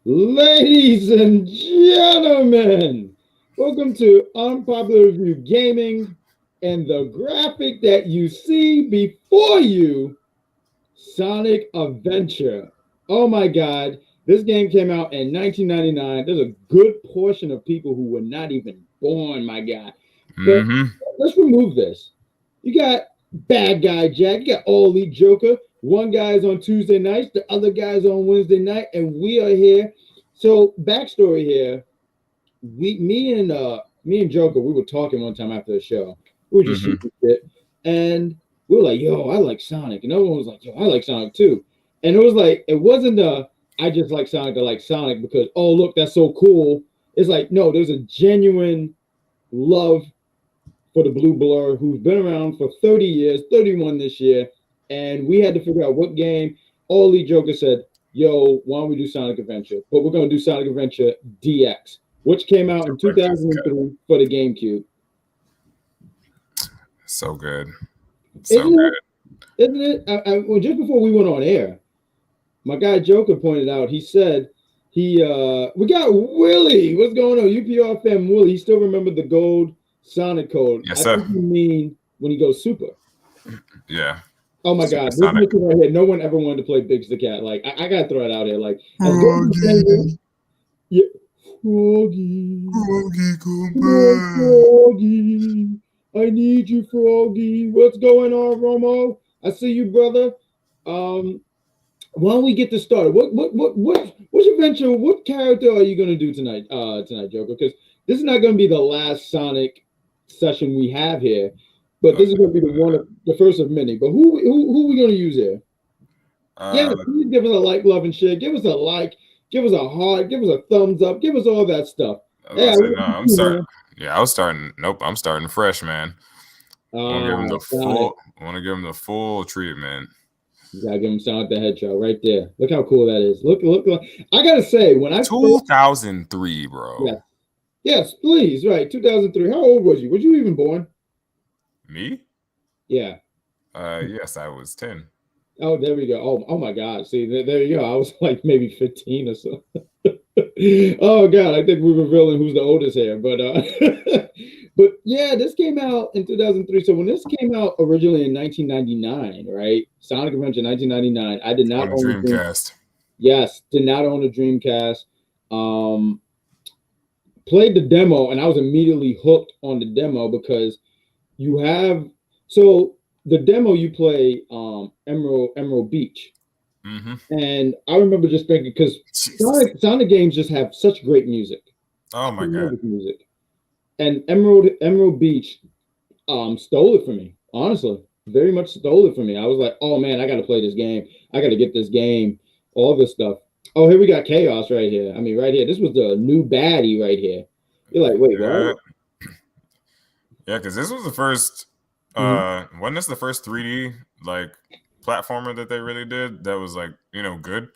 Ladies and gentlemen, welcome to Unpopular Review Gaming. And the graphic that you see before you, Sonic Adventure. Oh my God, this game came out in 1999. There's a good portion of people who were not even born, my God. But Mm-hmm. let's remove this. You got Badguy Jack, you got All Elite Joker. One guy's on Tuesday nights, the other guy's on Wednesday night, and we are here. So backstory here, me and Joker, we were talking one time after the show. We were just Mm-hmm. shooting shit, and we were like, "Yo, I like Sonic," and everyone was like, "Yo, I like Sonic too." And it was like, it wasn't I just like Sonic, I like Sonic because oh look, that's so cool. It's like no, there's a genuine love for the Blue Blur who's been around for 30 years, 31 this year, and we had to figure out what game. All Elite Joker said, "Yo, why don't we do Sonic Adventure?" But we're gonna do Sonic Adventure DX, which came out in Director's cut. 2003 for the GameCube. So good. So Isn't it? good. Isn't it? Well, just before we went on air, my guy Joker pointed out. He said we got Willie. What's going on? UPR fan Willie. He still remembered the gold Sonic code. Yes, I sir. think you mean when he goes super. Yeah. Oh my Super God, this Sonic. mission right here. No one ever wanted to play Biggs the Cat. Like I gotta throw it out here. Like as good as Froggy. yeah, Froggy, Froggy, come come on, back. Froggy. I need you, Froggy. What's going on, Romo? I see you, brother. Um, why don't we get this started? Which adventure? What character are you gonna do tonight? Tonight, Joker, because this is not gonna be the last Sonic session we have here, but this is gonna be the first of many. But who are we gonna use here? Yeah, Uh, please give us a like, love, and share. Give us a like, give us a heart, give us a thumbs up, give us all that stuff. I was about Yeah, to say, no, I'm man. starting. Yeah, I was starting. Nope, I'm starting fresh, man. I want to give him the Sonic. full. I want to give him the full treatment. You gotta give him Sonic the Hedgehog right there. Look how cool that is. Look. I gotta say, when I first 2003, bro. yes, yes, please, right, 2003. How old was you? Was you even born? Me? Yeah. Yes, I was 10. Oh, there we go. Oh my God. See, there you go. I was like maybe 15 or so. Oh God, I think we're revealing who's the oldest here. But but yeah, this came out in 2003. So when this came out originally in 1999, right? Sonic Adventure 1999. I did not On the own a Dream. Dreamcast. Yes, did not own a Dreamcast. Um, played the demo and I was immediately hooked on the demo because you have so the demo you play Emerald Beach. Mm-hmm. And I remember just thinking because Jesus. Sonic games just have such great music, Oh my God. tremendous music. And Emerald Beach stole it from me. Honestly, very much stole it from me. I was like, oh man, I got to play this game. I got to get this game. All this stuff. Oh, here we got Chaos right here. I mean, right here. This was the new baddie right here. You're like, wait, Yeah. what? Yeah, because this was the first. Mhm. Wasn't this the first 3D like platformer that they really did? That was like good.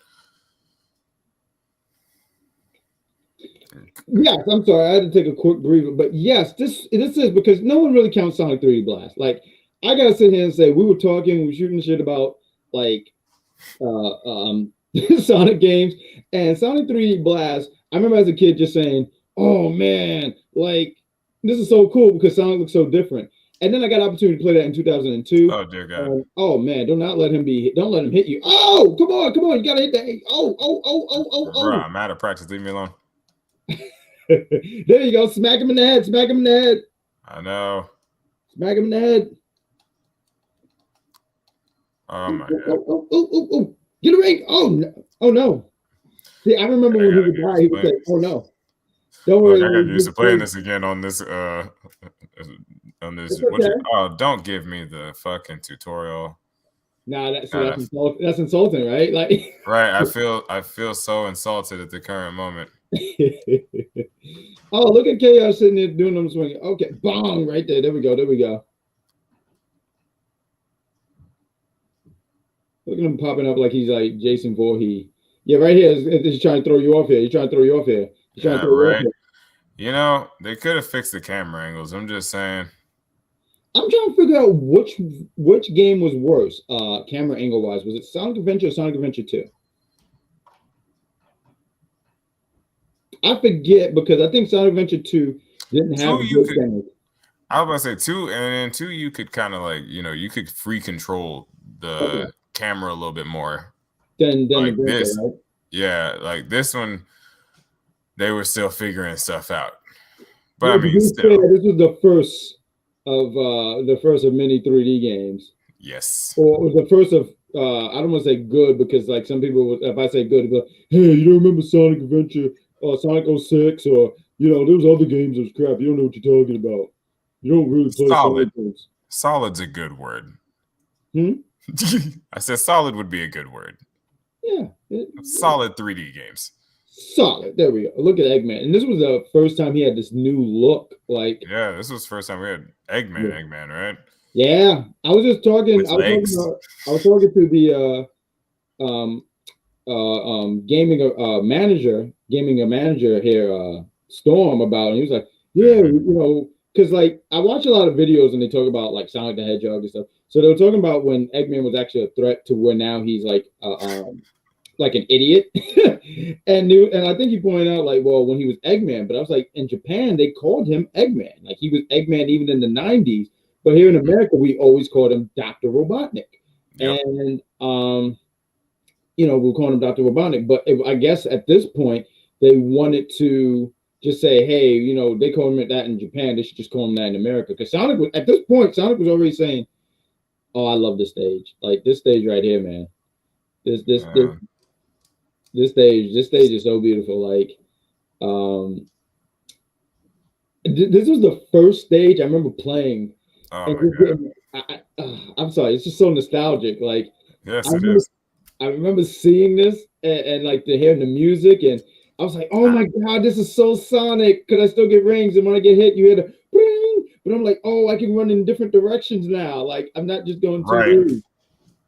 Yes, I'm sorry. I had to take a quick breather, but yes, this is because no one really counts Sonic 3D Blast. Like, I gotta sit here and say we were talking, we were shooting shit about like Sonic games and Sonic 3D Blast. I remember as a kid just saying, "Oh man, like this is so cool because Sonic looks so different." And then I got an opportunity to play that in 2002. Oh dear God, And oh man, don't let him hit you. Oh, come on, you gotta hit that. bro, I'm out of practice. Leave me alone. There you go. Smack him in the head. Smack him in the head. I know. Smack him in the head. Oh my God. Oh. Get a ring. Oh no. Oh no. See, I remember I when he gotta would get die, used he to would playing say, this. "Oh no, don't Look, worry." I got used to playing It's this again on this. On this. What okay. you? Oh, don't give me the fucking tutorial. Nah, God, that's insulting, right? Like, right. I feel so insulted at the current moment. oh, look at Chaos sitting there doing them swinging. Okay, bong, right there. There we go. There we go. Look at him popping up like he's like Jason Voorhees. Yeah, right here. He's trying to throw you off here. He's trying to throw you off here. He's trying to Yeah, throw you off right. here. They could have fixed the camera angles. I'm just saying. I'm trying to figure out which game was worse, camera angle wise. Was it Sonic Adventure or Sonic Adventure 2? I forget because I think Sonic Adventure 2 didn't have 2 you good could. things. I was about to say 2, and then 2 you could kind of like you could free control Okay. the camera a little bit more. Then the Like breaker, this, right? yeah. Like this one, they were still figuring stuff out. But I Well, to mean, be fair, still, this was the first of many 3D games. yes. Or it was the first of I don't want to say good because like some people would, if I say good, they'll be like, hey, you don't remember Sonic Adventure or Sonic '06 or those other games was crap. You don't know what you're talking about. You don't really play Solid. Sonic games. Solid's a good word. Hmm? I said solid would be a good word. Yeah. Solid 3D games. Solid. There we go. Look at Eggman. And this was the first time he had this new look. Like, Yeah, this was the first time we had yeah. Eggman, right? Yeah. I was just talking, With legs. I was talking to the um gaming a manager here, Storm, about it. And he was like, yeah, Mhm. because like I watch a lot of videos and they talk about like Sonic the Hedgehog and stuff. So they were talking about when Eggman was actually a threat to where now he's like an idiot. And I think he pointed out like, well, when he was Eggman, but I was like, in Japan they called him Eggman. Like he was Eggman even in the '90s, but here in America we always called him Dr. Robotnik. Yep. And we're calling him Dr. Robotnik. But I guess at this point, they wanted to just say, hey, they call him that in Japan. They should just call him that in America. Because at this point, Sonic was already saying, oh, I love this stage. Like this stage right here, man. This this this Yeah. this stage is so beautiful. Like, um, this was the first stage I remember playing, Oh and my just god. getting. I'm sorry, it's just so nostalgic. Like, I Yes, it remember is. I remember seeing this and like to hearing the music, and I was like, "Oh I- my god, this is so Sonic!" Because I still get rings, and when I get hit, you hear the bing. But I'm like, "Oh, I can run in different directions now. Like I'm not just going right. 2D."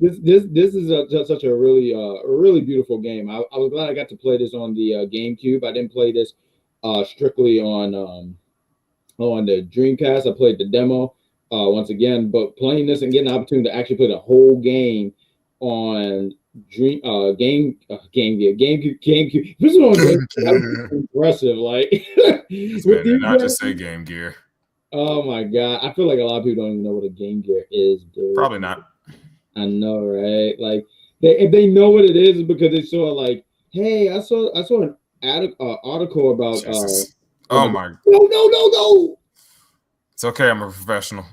This is just such a really beautiful game. I was glad I got to play this on the GameCube. I didn't play this strictly on the Dreamcast. I played the demo once again, but playing this and getting the opportunity to actually play the whole game on Game Gear, GameCube. This is on Game. That was impressive. Like This with man did these not just say games. Game Gear. Oh my god, I feel like a lot of people don't even know what a Game Gear is, dude. Probably not. I know, right? Like if they know what it is, it's because they saw like, hey, I saw an article about Jesus. Oh about my. no. It's okay. I'm a professional.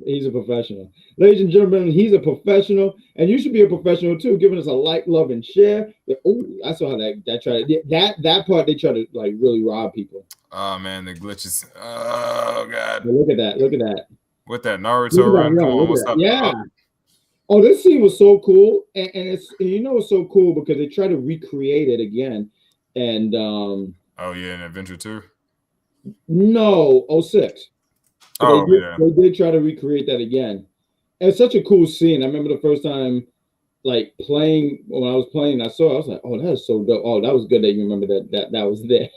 He's a professional. Ladies and gentlemen, he's a professional, and you should be a professional too, giving us a like, love, and share. Oh, I saw how that tried that part they try to like really rob people. Oh man, the glitches. Oh god. But look at that! Look at that! With that Look at Naruto that run. Come run! on, Look at what's that! up? Yeah. Oh, Oh, this scene was so cool, and it's so cool because they try to recreate it again, and oh yeah, an Adventure 2. no, '06. But Oh yeah. they did try to recreate that again. And it's such a cool scene. I remember the first time like playing when I was playing, I was like, oh, that is so dope. Oh, that was good that you remember that was there.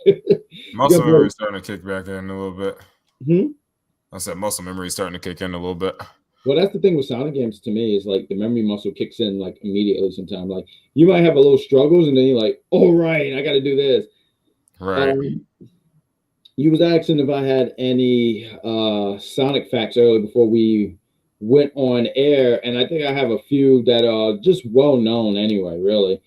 Muscle Because memory starting to kick back in a little bit. hmm? I said muscle memory starting to kick in a little bit. Well, that's the thing with Sonic games to me is like the memory muscle kicks in like immediately sometimes. Like you might have a little struggles and then you're like, all right, I got to do this. Right. Um, you was asking if I had any Sonic facts earlier before we went on air, and I think I have a few that are just well known anyway, really.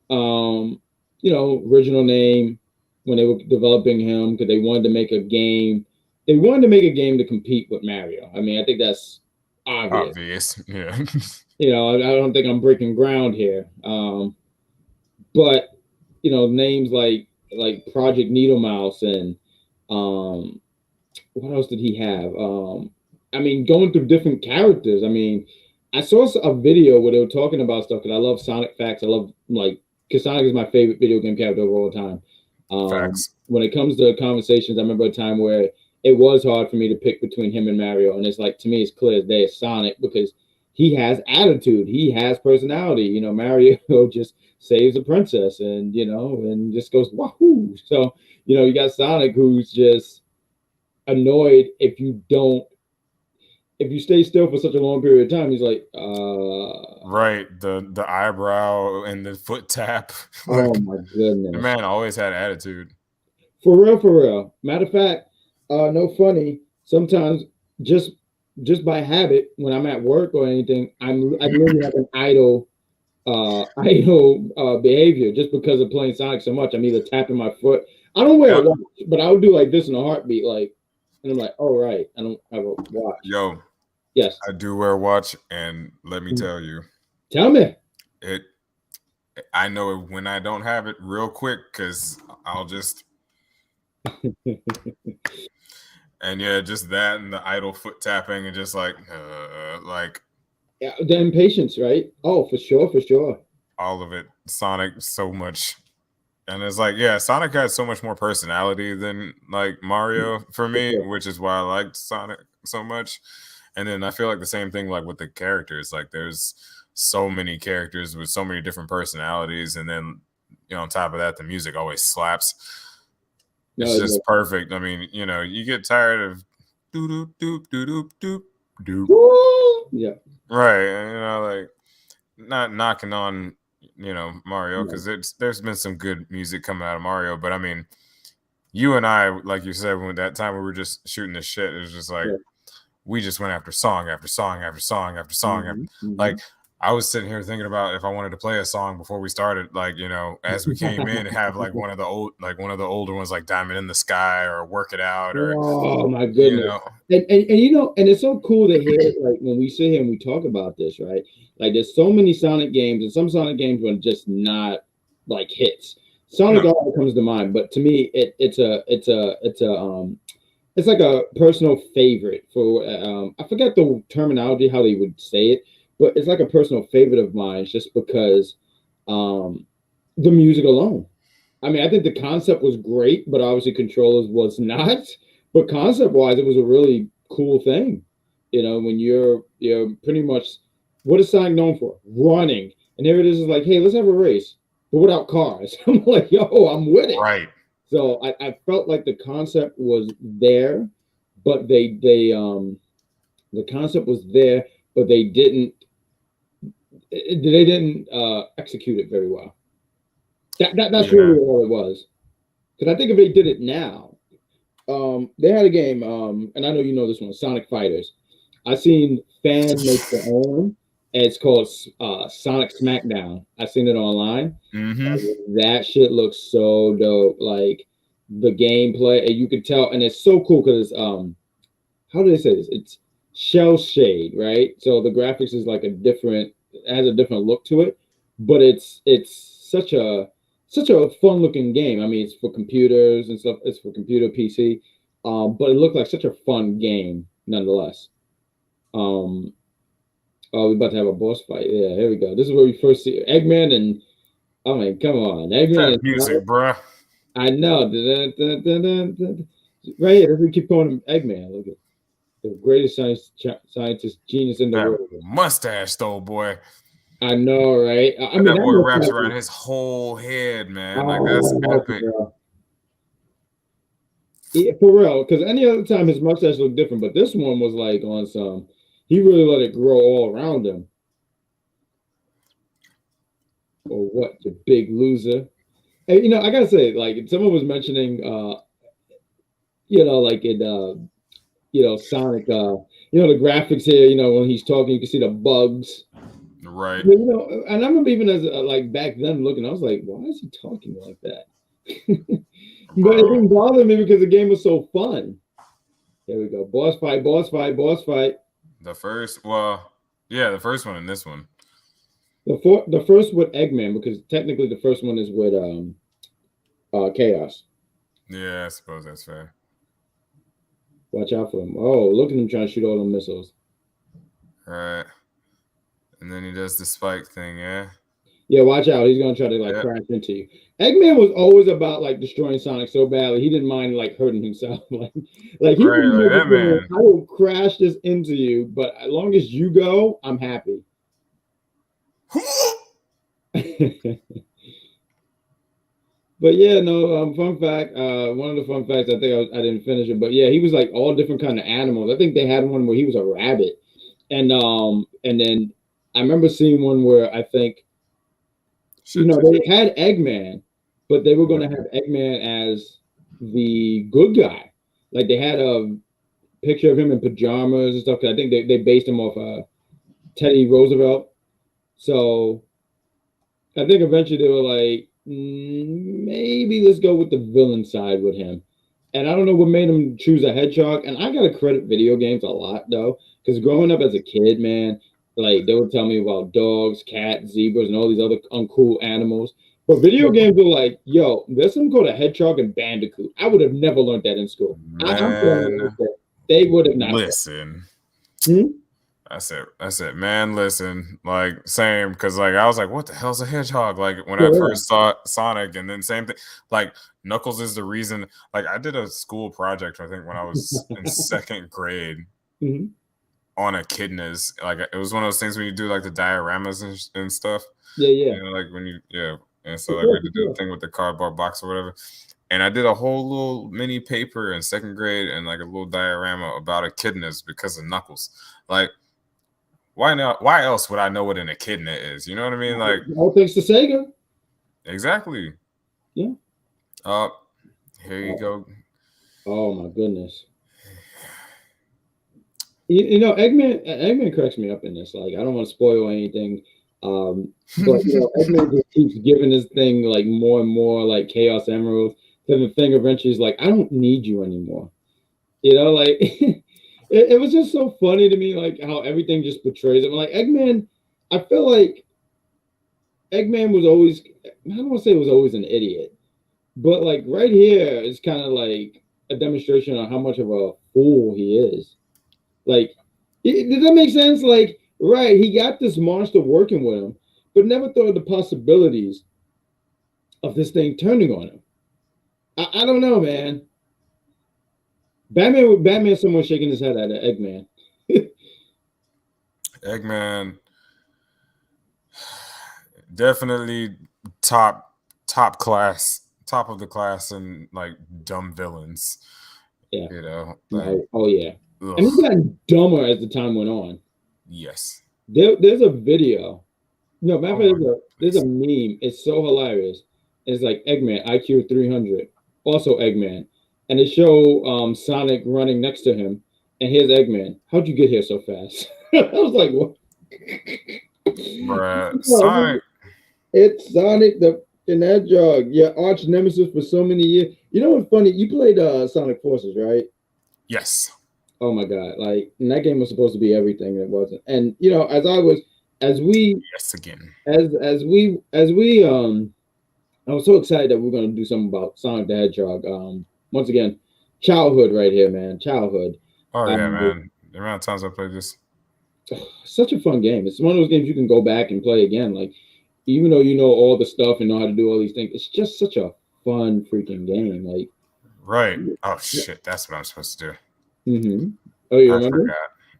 Um, original name when they were developing him because they wanted to make a game. They wanted to make a game to compete with Mario. I mean, I think that's obvious. Obvious. Yeah. I don't think I'm breaking ground here. But names like Project Needle Mouse and um, what else did he have? I mean, going through different characters. I mean, I saw a video where they were talking about stuff because I love Sonic facts. I love like because Sonic is my favorite video game character of all time. Facts. When it comes to conversations, I remember a time where it was hard for me to pick between him and Mario, and it's like to me, it's clear as day it's Sonic because he has attitude, he has personality. Mario just saves a princess, and just goes wahoo. So you got Sonic who's just annoyed if you stay still for such a long period of time. He's like, Right. The eyebrow and the foot tap. oh Like my the goodness. man always had attitude. For real, for real. Matter of fact, no funny. Sometimes just just by habit, when I'm at work or anything, I literally have an idle behavior just because of playing Sonic so much. I'm either tapping my foot. I don't wear a Yep. watch, but I'll do like this in a heartbeat, like, and I'm like, oh right, I don't have a watch. Yo, Yes, I do wear a watch, and let me tell you, tell me. it. I know when I don't have it real quick because I'll just and yeah, just that and the idle foot tapping and just like Yeah, the impatience, right? Oh, for sure, for sure. all of it. Sonic so much. And it's like, yeah, Sonic has so much more personality than like Mario for For me, sure. which is why I liked Sonic so much. And then I feel like the same thing like with the characters. Like there's so many characters with so many different personalities, and then on top of that, the music always slaps. No, It's no. just perfect. I mean, you get tired of doop doop doop doop doop doop. Woo! Yeah, Right. And, like not knocking on Mario, no, because there's been some good music coming out of Mario, but I mean, you and I, like you said, when that time we were just shooting the shit, it was just like yeah. we just went after song after song after song after song after, Hmm, hmm. like I was sitting here thinking about if I wanted to play a song before we started, like as we came in, and have like one of the older ones, like Diamond in the Sky or Work It Out, or Oh my you goodness. know, And and it's so cool to hear like when we sit here and we talk about this, right? Like there's so many Sonic games, and some Sonic games were just not like hits. Sonic no, all comes to mind, but to me it's like a personal favorite for I forget the terminology how they would say it, but it's like a personal favorite of mine just because um the music alone. I mean, I think the concept was great, but obviously controllers was not. But concept wise, it was a really cool thing. When you're pretty much what is Sonic known for? Running. And there it is like, hey, let's have a race, but without cars. I'm like, yo, I'm with it. right, So I felt like the concept was there, but they the concept was there, but they didn't execute it very well. That's yeah, really all it was. Because I think if they did it now, they had a game, and I know you know this one, Sonic Fighters. I seen fans make their own. And it's called Sonic Smackdown. I seen it online. mm-hmm, That shit looks so dope. Like the gameplay, and you could tell, and it's so cool because how do they say this? It's shell shade, right? So the graphics is like it has a different look to it, but it's such a fun looking game. I mean, it's for computers and stuff. It's for computer PC, but it looked like such a fun game nonetheless. Um, oh, we're about to have a boss fight. Yeah, here we go. This is where we first see Eggman and I mean, come on, Eggman that and music, Sonic. bruh. I know. Right here, we keep calling him Eggman. Look at the greatest scientist genius in the That world. mustache, though, boy. I know, right? I mean, That that boy must wraps have around been, his whole head, man. Like that's oh, epic. bro. Yeah, for real. Because any other time his mustache looked different, but this one was like on some. He really let it grow all around him. Or what? The big loser. And I gotta say, like someone was mentioning, like in Sonic, the graphics here, when he's talking, you can see the bugs. Right. And I remember even as like back then looking, I was like, why is he talking like that? But it Bro. didn't bother me because the game was so fun. There we go. Boss fight, boss fight, boss fight. The first one and this one. The first with Eggman, because technically the first one is with Chaos. Yeah, I suppose that's fair. Watch out for him. Oh, look at him trying to shoot all them missiles. Right. And then he does the spike thing, yeah. Yeah, watch out. He's gonna try to like Yep. crash into you. Eggman was always about like destroying Sonic so badly. He didn't mind like hurting himself. like he Right, pretty like much that was saying, man. I will crash this into you, but as long as you go, I'm happy. But yeah, no. Fun fact. One of the fun facts. I think I didn't finish it, but yeah, he was like all different kind of animals. I think they had one where he was a rabbit, and then I remember seeing one where I think Shit. they had Eggman, but they were going to have Eggman as the good guy. Like they had a picture of him in pajamas and stuff. 'Cause I think they based him off Teddy Roosevelt. So I think eventually they were like, maybe let's go with the villain side with him. And I don't know what made him choose a hedgehog. And I gotta credit video games a lot though, because growing up as a kid, man, like they would tell me about dogs, cats, zebras, and all these other uncool animals. But video games were like, yo, there's something called a hedgehog and bandicoot. I would have never learned that in school. I'm telling you, Man, they would have not. listen. Hmm? That's it, man. Listen, like same, because like I was like, what the hell's a hedgehog? Like when Yeah. I first saw Sonic, and then same thing. Like Knuckles is the reason. Like I did a school project, I think when I was in second grade Mhm. on echidnas. Like it was one of those things when you do like the dioramas and stuff. Yeah, yeah. You know, like when you and so For like sure, we had to for do sure. the thing with the cardboard box or whatever. And I did a whole little mini paper in second grade and like a little diorama about echidnas because of Knuckles. Like why not? Why else would I know what an echidna is? You know what I mean? Like All thanks to Sega. exactly. Yeah. Here you go. Oh my goodness. You know, Eggman cracks me up in this. Like, I don't want to spoil anything, but you know, Eggman just keeps giving this thing like more and more like Chaos Emeralds. Then the thing eventually is like, I don't need you anymore. You know, like it was just so funny to me, like how everything just portrays him. Like Eggman, I feel like Eggman was always, I don't want to say he was always an idiot, but like right here is kind of like a demonstration on how much of a fool he is. Like, does that make sense? Like, right, he got this monster working with him, but never thought of the possibilities of this thing turning on him. I don't know, man. Batman, someone shaking his head at Eggman. Eggman, definitely top class, top of the class, and like dumb villains. Yeah. You know, like, Oh yeah. ugh. And he's gotten dumber as the time went on. Yes. There's a video. No, matter of fact, Oh, there's a meme. It's so hilarious. It's like Eggman, IQ 300. Also Eggman. And they show Sonic running next to him. And here's Eggman. How'd you get here so fast? I was like, what? bruh, Sonic. It's Sonic the Hedgehog. Your arch nemesis for so many years. You know what's funny? You played Sonic Forces, right? Yes. Oh my god! Like, and that game was supposed to be everything, and it wasn't. And you know, as we, Yes again. as we, I was so excited that we're gonna do something about Sonic the Hedgehog. Once again, childhood right here, man. Childhood. Oh yeah, man. The amount of times I played this. Such a fun game. It's one of those games you can go back and play again. Like, even though you know all the stuff and know how to do all these things, it's just such a fun freaking game. Like, right. Oh shit, that's what I'm supposed to do. Mm-hmm. Oh, you remember?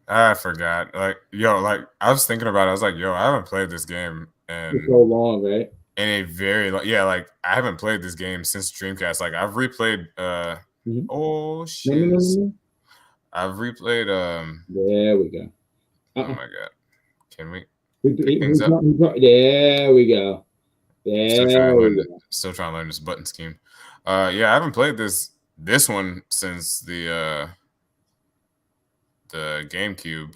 I forgot. Like, yo, like I was thinking about it. I was like, yo, I haven't played this game for so long, right? In a very yeah, like I haven't played this game since Dreamcast. Like I've replayed oh shit. No. I've replayed There we go. Oh my god. Can we pick things up? There we go. Still trying to learn this button scheme. Yeah, I haven't played this one since the GameCube.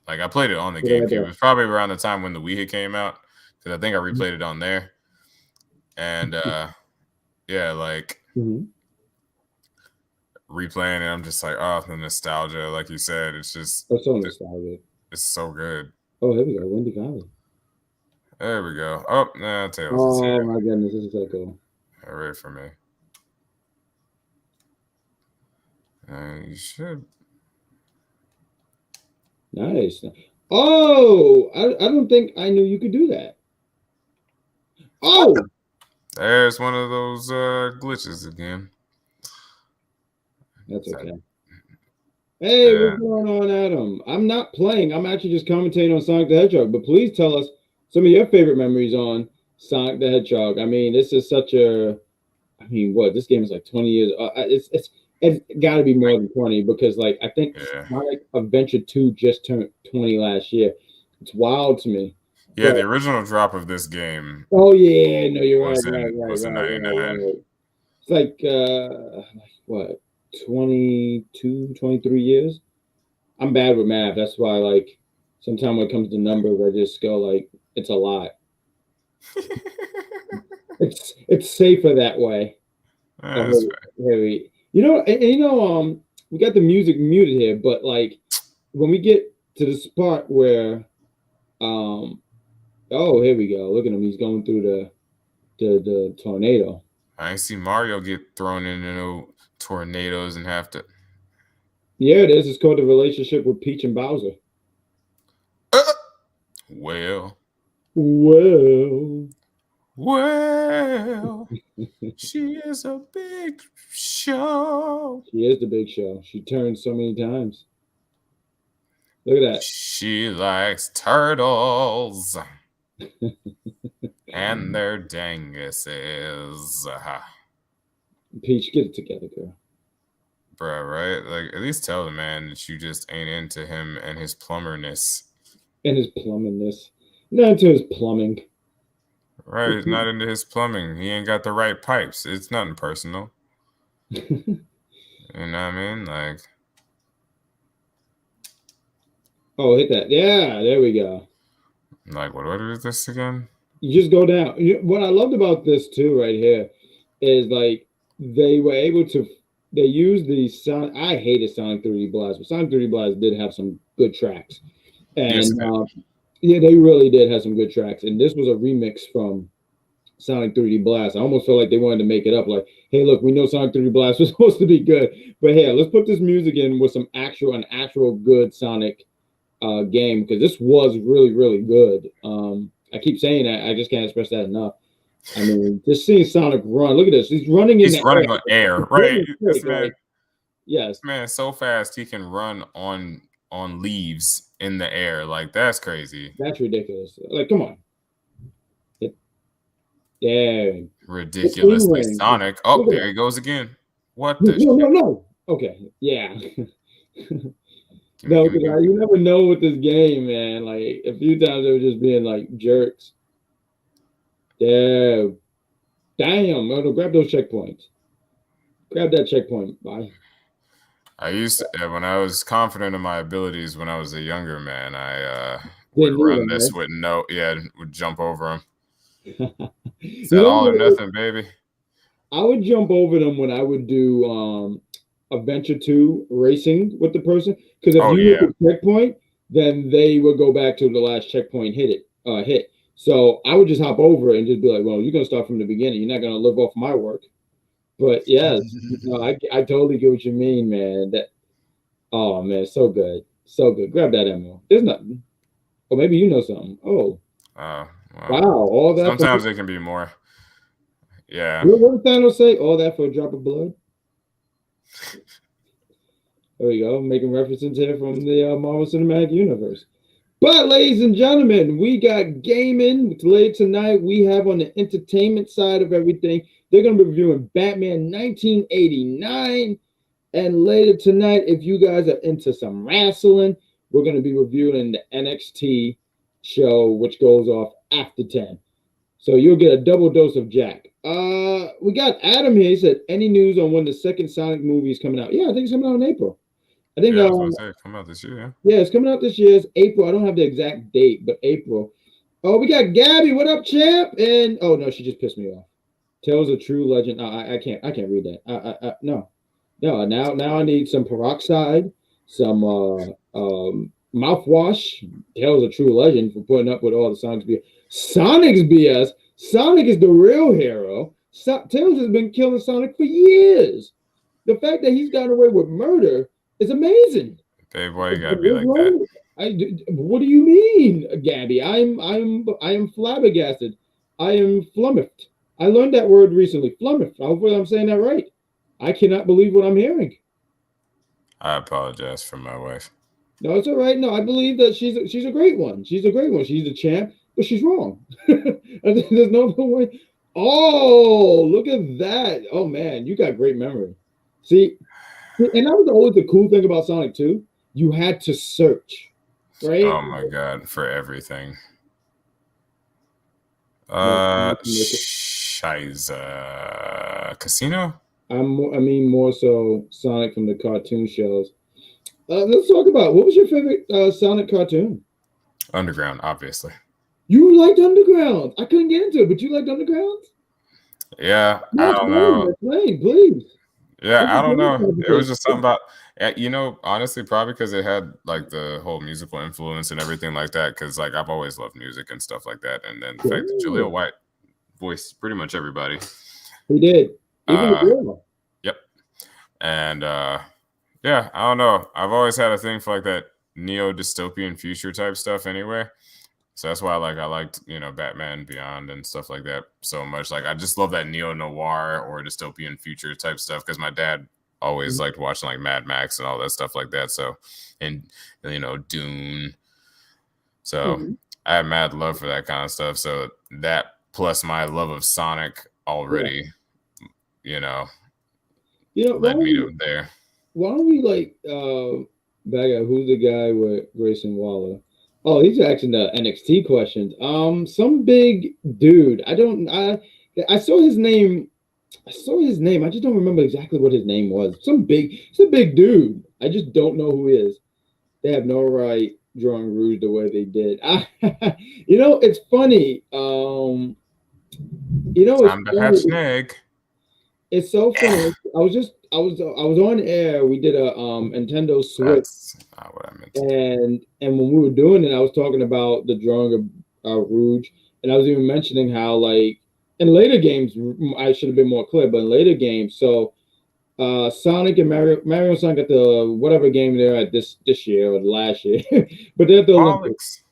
Like I played it on the GameCube. It was probably around the time when the Wii came out, because I think I replayed it on there. And yeah, like replaying it, I'm just like, oh, the nostalgia, like you said, it's just so nostalgic. It's so good. Oh, here we go, Wendy Valley. There we go. Oh, nah, Tails is here. Oh my goodness, this is so cool. Hooray for me. You should. Nice. Oh, I don't think I knew you could do that. Oh, there's one of those glitches again. That's okay. Hey, what's going on, Adam? I'm not playing. I'm actually just commentating on Sonic the Hedgehog. But please tell us some of your favorite memories on Sonic the Hedgehog. I mean, this is such a. I mean, what? This game is like 20 years. It's got to be more than 20, because like I think Sonic Adventure 2 just turned 20 last year. It's wild to me. Yeah, the original drop of this game. Oh yeah, no, you're right. Was in 99. Right. It's like what, 22, 23 years. I'm bad with math. That's why like sometimes when it comes to numbers, I just go like it's a lot. It's safer that way. That's Oh, Harry. We got the music muted here, but like when we get to the spot where um oh, here we go. Look at him. He's going through the tornado. I ain't see Mario get thrown into no tornadoes and have to. Yeah, it is. It's called the relationship with Peach and Bowser. Well, Well, well, she is a big show. she is the big show. She turned so many times. Look at that. She likes turtles and their danguses. Peach, get it together, girl. Bruh, right? Like, at least tell the man that you just ain't into him and his plumberness. And his plumbingness. Not into his plumbing. Right, he's not into his plumbing. He ain't got the right pipes. It's nothing personal. You know what I mean? Like, oh, hit that. Yeah, there we go. like what is this again? You just go down. What I loved about this too, right here, is like they were able to. They used the sound. I hated Sonic 3D Blast, but Sonic 3D Blast did have some good tracks, Yes, and it did. yeah, they really did have some good tracks. And this was a remix from Sonic 3D Blast. I almost felt like they wanted to make it up. Like, hey, look, we know Sonic 3D Blast was supposed to be good, but hey, let's put this music in with some actual good Sonic game, because this was really really good. I keep saying that, I just can't express that enough. I mean, just seeing Sonic run. Look at this. He's running in He's the running air. on air, right? This Like, yes, man is so fast he can run on leaves in the air. Like, that's crazy. that's ridiculous. Like, come on. Yeah. Ridiculously Sonic. Oh, Look at there that. he goes again. What the No. Okay. Yeah. No, because you never know with this game, man. Like a few times they were just being like jerks. Yeah. Damn. No, grab those checkpoints. Grab that checkpoint. Bye. I used to, when I was confident in my abilities when I was a younger man, I would Didn't run even, this right? with would jump over him. It's You that know all or what? nothing, baby. I would jump over them when I would do Adventure 2 racing with the person. Because if Oh you hit yeah, the checkpoint, then they would go back to the last checkpoint hit. So I would just hop over it and just be like, well, you're gonna start from the beginning. You're not gonna live off my work. But yes, no, I totally get what you mean, man. That oh man, so good. So good. Grab that ammo. There's nothing. Or maybe you know something. Oh, well, wow, all that for sometimes it can be more. Yeah, what did Thanos say? All that for a drop of blood? There we go, making references here from the Marvel Cinematic Universe. But, ladies and gentlemen, we got gaming later tonight. We have on the entertainment side of everything. They're going to be reviewing Batman 1989. And later tonight, if you guys are into some wrestling, we're going to be reviewing the NXT show, which goes off after 10. So you'll get a double dose of Jack. We got Adam here. He said, any news on when the second Sonic movie is coming out? Yeah, I think it's coming out in April. I think I was gonna say come out this year. yeah, it's coming out this year. It's April. I don't have the exact date, but April. Oh, we got Gabby. What up, champ? And oh no, she just pissed me off. Tells a true legend. I can't read that. No. Now I need some peroxide, some mouthwash. Tells a true legend for putting up with all the Sonic's BS. Sonic's BS. Sonic is the real hero. Tails has been killing Sonic for years. The fact that he's gotten away with murder is amazing. Babe, why you gotta be like that? What do you mean, Gabby? I am flabbergasted. I am flummoxed. I learned that word recently. Flummoxed. Hopefully, I'm saying that right. I cannot believe what I'm hearing. I apologize for my wife. No, it's all right. No, I believe that she's a great one. She's a great one. She's a champ, but she's wrong. There's no other way. Oh, look at that. Oh man, you got great memory. See, and that was always the cool thing about Sonic 2. You had to search, right? Oh my god, for everything. franchise Casino. I mean more so Sonic from the cartoon shows. Let's talk about what was your favorite Sonic cartoon? Underground, obviously. You liked Underground. I couldn't get into it, but you liked Underground? Yeah, No, I don't know. explain, please. Yeah, I don't know. It was just something about, honestly, probably because it had like the whole musical influence and everything like that. Because like I've always loved music and stuff like that, and then the fact that Jaleel White voiced pretty much everybody. He did, even the girl. Yep, and yeah, I don't know. I've always had a thing for like that neo dystopian future type stuff. Anyway. So that's why I liked, Batman Beyond and stuff like that so much. Like I just love that neo noir or dystopian future type stuff because my dad always liked watching like Mad Max and all that stuff like that. So and Dune. So I have mad love for that kind of stuff. So that plus my love of Sonic already, led me to there. Why don't we Badguy, who's the guy with Grayson Waller? Oh, he's asking the NXT questions. Some big dude. I saw his name. I just don't remember exactly what his name was. It's a big dude. I just don't know who he is. They have no right drawing Rouge the way they did. It's funny. Time to hatch an egg. It's so funny. I was on air. We did a Nintendo Switch. That's not what I meant. And when we were doing it, I was talking about the drawing of Rouge, and I was even mentioning how like in later games I should have been more clear, but in later games, so Sonic and Mario and Sonic at the whatever game they're at this year or last year, but they're at the Olympics.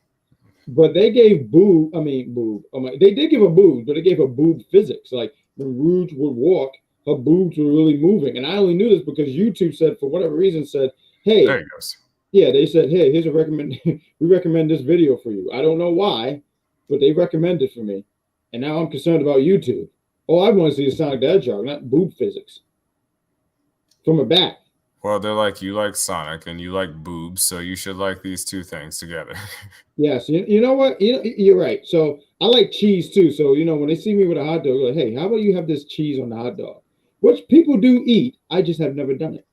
But they gave Boob. They did give a boob, but they gave a boob physics. Like when Rouge would walk, her boobs were really moving. And I only knew this because YouTube said, for whatever reason, said, hey, there he goes. Yeah, they said, hey, here's a recommend. We recommend this video for you. I don't know why, but they recommended for me. And now I'm concerned about YouTube. All I want to see is Sonic the Hedgehog, not boob physics. From a back. Well, they're like, you like Sonic and you like boobs, so you should like these two things together. Yes, you know what? You're right. So I like cheese too. So, when they see me with a hot dog, they're like, hey, how about you have this cheese on the hot dog? Which people do eat. I just have never done it.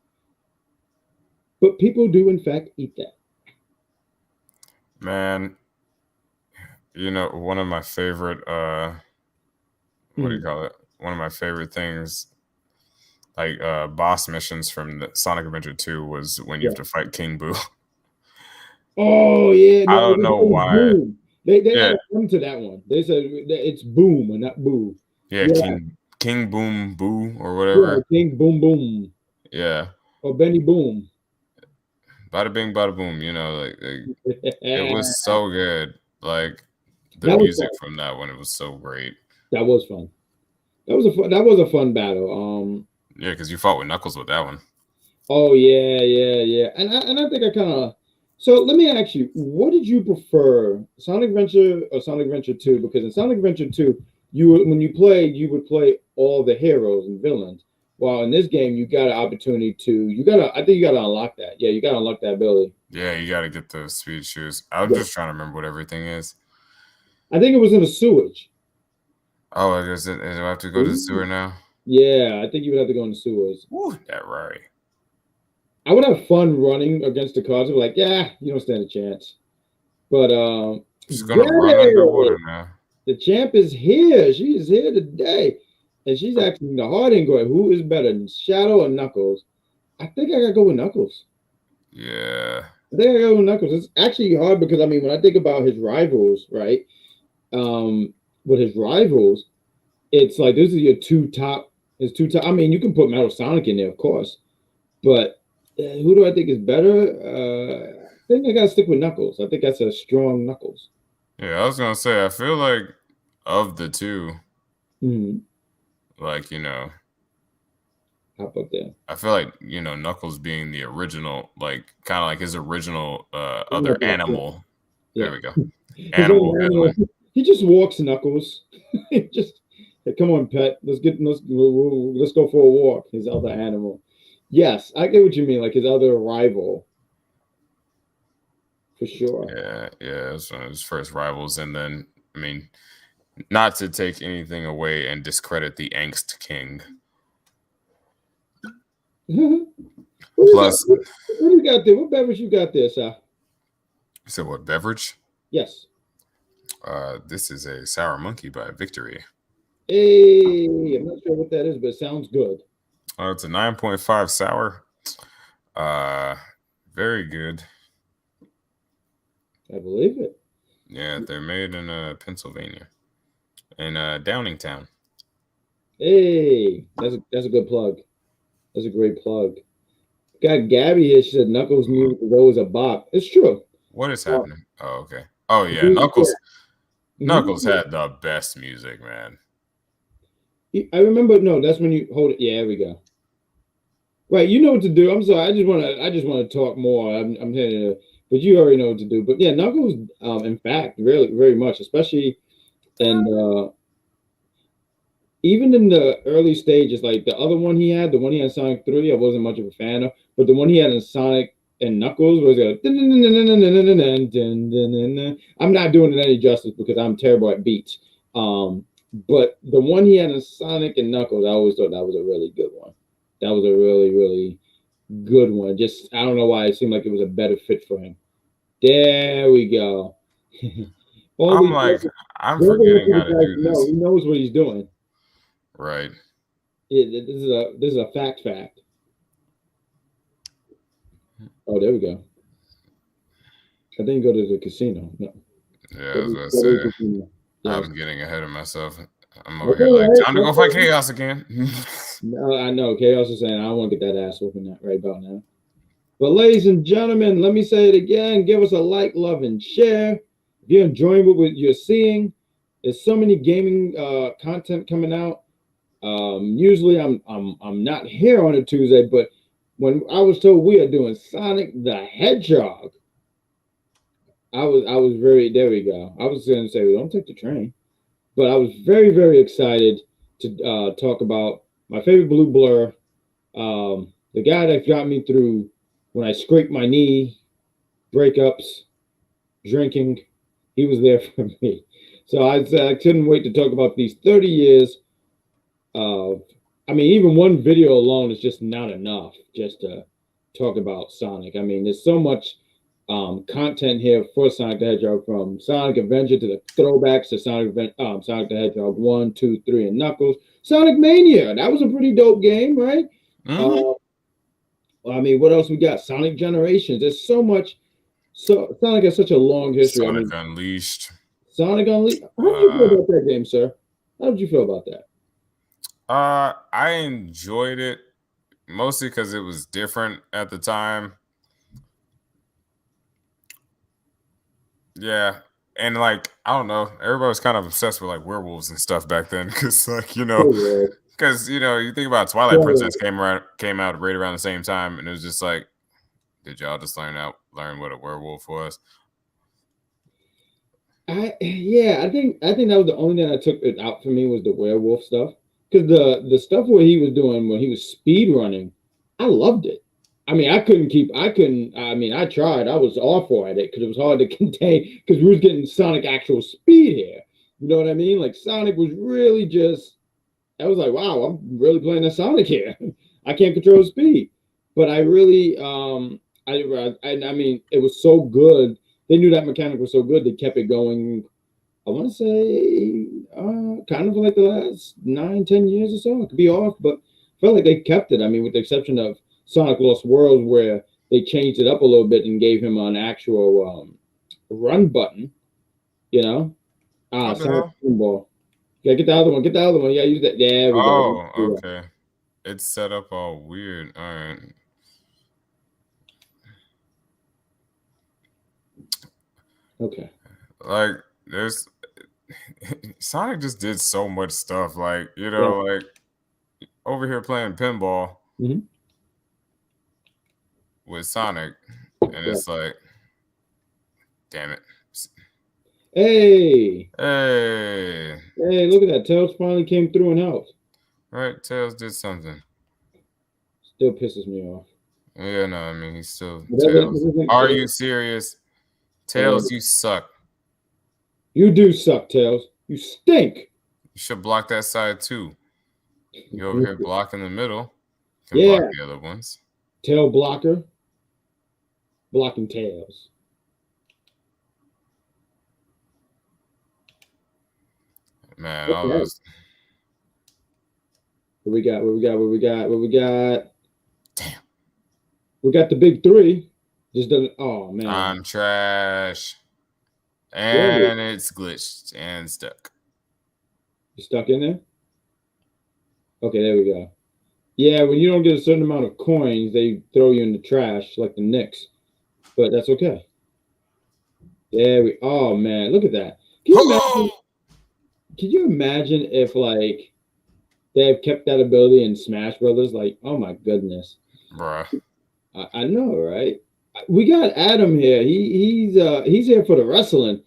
But people do, in fact, eat that. Man, one of my favorite, what do you call it? One of my favorite things, like boss missions from the Sonic Adventure 2 was when you have to fight King Boo. Oh, yeah. No, I don't know why. Boom. They added come to that one. They said it's Boom and not Boo. Yeah, King Boom Boo or whatever. Yeah, King Boom Boom. Yeah. Or Benny Boom. Bada bing, bada boom. It was so good. Like the music from that one, it was so great. That was fun. That was a fun battle. Yeah, because you fought with Knuckles with that one. Oh yeah. And I think I kind of. So let me ask you, what did you prefer, Sonic Adventure or Sonic Adventure 2? Because in Sonic Adventure 2, when you played, you would play all the heroes and villains. While in this game, you got an opportunity to, I think you got to unlock that. Yeah, you got to unlock that ability. Yeah, you got to get the speed shoes. I was just trying to remember what everything is. I think it was in the sewage. Oh, is it? Do I have to go to the sewer now? Yeah, I think you would have to go in the sewers. Ooh, that right. I would have fun running against the cars. I'd be like, yeah, you don't stand a chance. But she's gonna run underwater now. The champ is here. She is here today. And she's asking the hard and going, who is better, Shadow or Knuckles? I think I gotta go with Knuckles. Yeah. I think I gotta go with Knuckles. It's actually hard because when I think about his rivals, right? With his rivals, it's like those are your two top. You can put Metal Sonic in there, of course, but who do I think is better? I think I gotta stick with Knuckles. I think that's a strong Knuckles. Yeah, I was gonna say I feel like of the two, like hop up there. I feel like Knuckles being the original, like kind of like his original other animal. Yeah. There we go. Animal. He just walks, Knuckles. Just hey, come on, pet. Let's go for a walk. His other animal. Yes, I get what you mean. Like his other rival. For sure. Yeah, it's one of his first rivals, and then Not to take anything away and discredit the Angst King. Plus, what do you got there? What beverage you got there, sir? You said what beverage? Yes. This is a Sour Monkey by Victory. Hey, I'm not sure what that is, but it sounds good. It's a 9.5 sour. Very good. I believe it. Yeah, they're made in Pennsylvania, in Downingtown. Hey, that's a good plug. That's a great plug. Got Gabby here. She said Knuckles' music is always a bop. It's true. What is happening? Oh, okay. Oh yeah, Knuckles. Knuckles had the best music, man. I remember. No, that's when you hold it. Yeah, there we go. Right, you know what to do. I'm sorry. I just want to talk more. I'm here, but you already know what to do. But yeah, Knuckles. In fact, really, very much, especially, and even in the early stages, like the other one he had, the one he had in Sonic 3, I wasn't much of a fan of. But the one he had in Sonic and Knuckles was a. I'm not doing it any justice because I'm terrible at beats. But the one he had in Sonic and Knuckles, I always thought that was a really good one. That was a really, really good one. Just I don't know why it seemed like it was a better fit for him. There we go. I'm forgetting how to do no, this. he knows what he's doing. Right. This is a fact. Oh, there we go. I didn't go to the casino. No. Yeah, I was about to say. I'm getting ahead of myself. I'm over here like time to go fight Chaos again. No, I know Chaos is saying I don't want to get that ass whooping right about now. But ladies and gentlemen, let me say it again. Give us a like, love, and share. If you're enjoying what you're seeing, there's so many gaming content coming out. Usually I'm not here on a Tuesday, but when I was told we are doing Sonic the Hedgehog, I was very there we go. I was going to say don't take the train, but I was very, very excited to talk about my favorite blue blur, the guy that got me through when I scraped my knee, breakups, drinking. He was there for me. So I couldn't wait to talk about these 30 years of, I mean, even one video alone is just not enough just to talk about Sonic. I mean, there's so much content here for Sonic the Hedgehog, from Sonic Adventure to the throwbacks to Sonic the Hedgehog 1, 2, 3, and Knuckles. Sonic Mania, that was a pretty dope game, right? I mean, what else we got? Sonic Generations. There's so much. So Sonic has such a long history. Sonic Unleashed. Sonic Unleashed. How did you feel about that game, sir? How did you feel about that? I enjoyed it mostly because it was different at the time. Yeah, and like I don't know, everybody was kind of obsessed with like werewolves and stuff back then because like you think about Twilight Princess came out right around the same time, and it was just like, did y'all just learn what a werewolf was? I think that was the only thing that took it out for me was the werewolf stuff, because the stuff where he was doing when he was speed running, I loved it. I mean, I mean, I tried. I was awful at it because it was hard to contain because we was getting Sonic actual speed here. You know what I mean? Like Sonic was really just. I was like, wow, I'm really playing a Sonic here. I can't control speed, but I really, I mean, it was so good. They knew that mechanic was so good. They kept it going. I want to say, kind of like the last 9-10 years or so. I could be off, but I felt like they kept it. I mean, with the exception of Sonic Lost Worlds, where they changed it up a little bit and gave him an actual run button. You know, Sonic Pinball. Yeah, get the other one. Get the other one. Yeah, use that. There we go. Oh, okay. It's set up all weird. All right. Okay. Like there's Sonic just did so much stuff. Like like over here playing pinball with Sonic, and it's like, damn it. Hey, look at that. Tails finally came through and helped. Right, Tails did something. Still pisses me off. Yeah, no, I mean, he's still Tails. Are you serious? Tails, you suck. You do suck, Tails. You stink. You should block that side too. You over here blocking the middle. Can Yeah. block the other ones. Tail blocker. Blocking tails. Man, all those. What we got? What we got? What we got? What we got? Damn. We got the big three. Just doesn't. Oh man. I'm trash. And it's glitched and stuck. You stuck in there? Okay, there we go. Yeah, when you don't get a certain amount of coins, they throw you in the trash like the Knicks. But that's okay. There we. Oh man, look at that. Can you imagine if like they have kept that ability in Smash Brothers? Like, oh my goodness, bruh. I know, right? We got Adam here. He's here for the wrestling,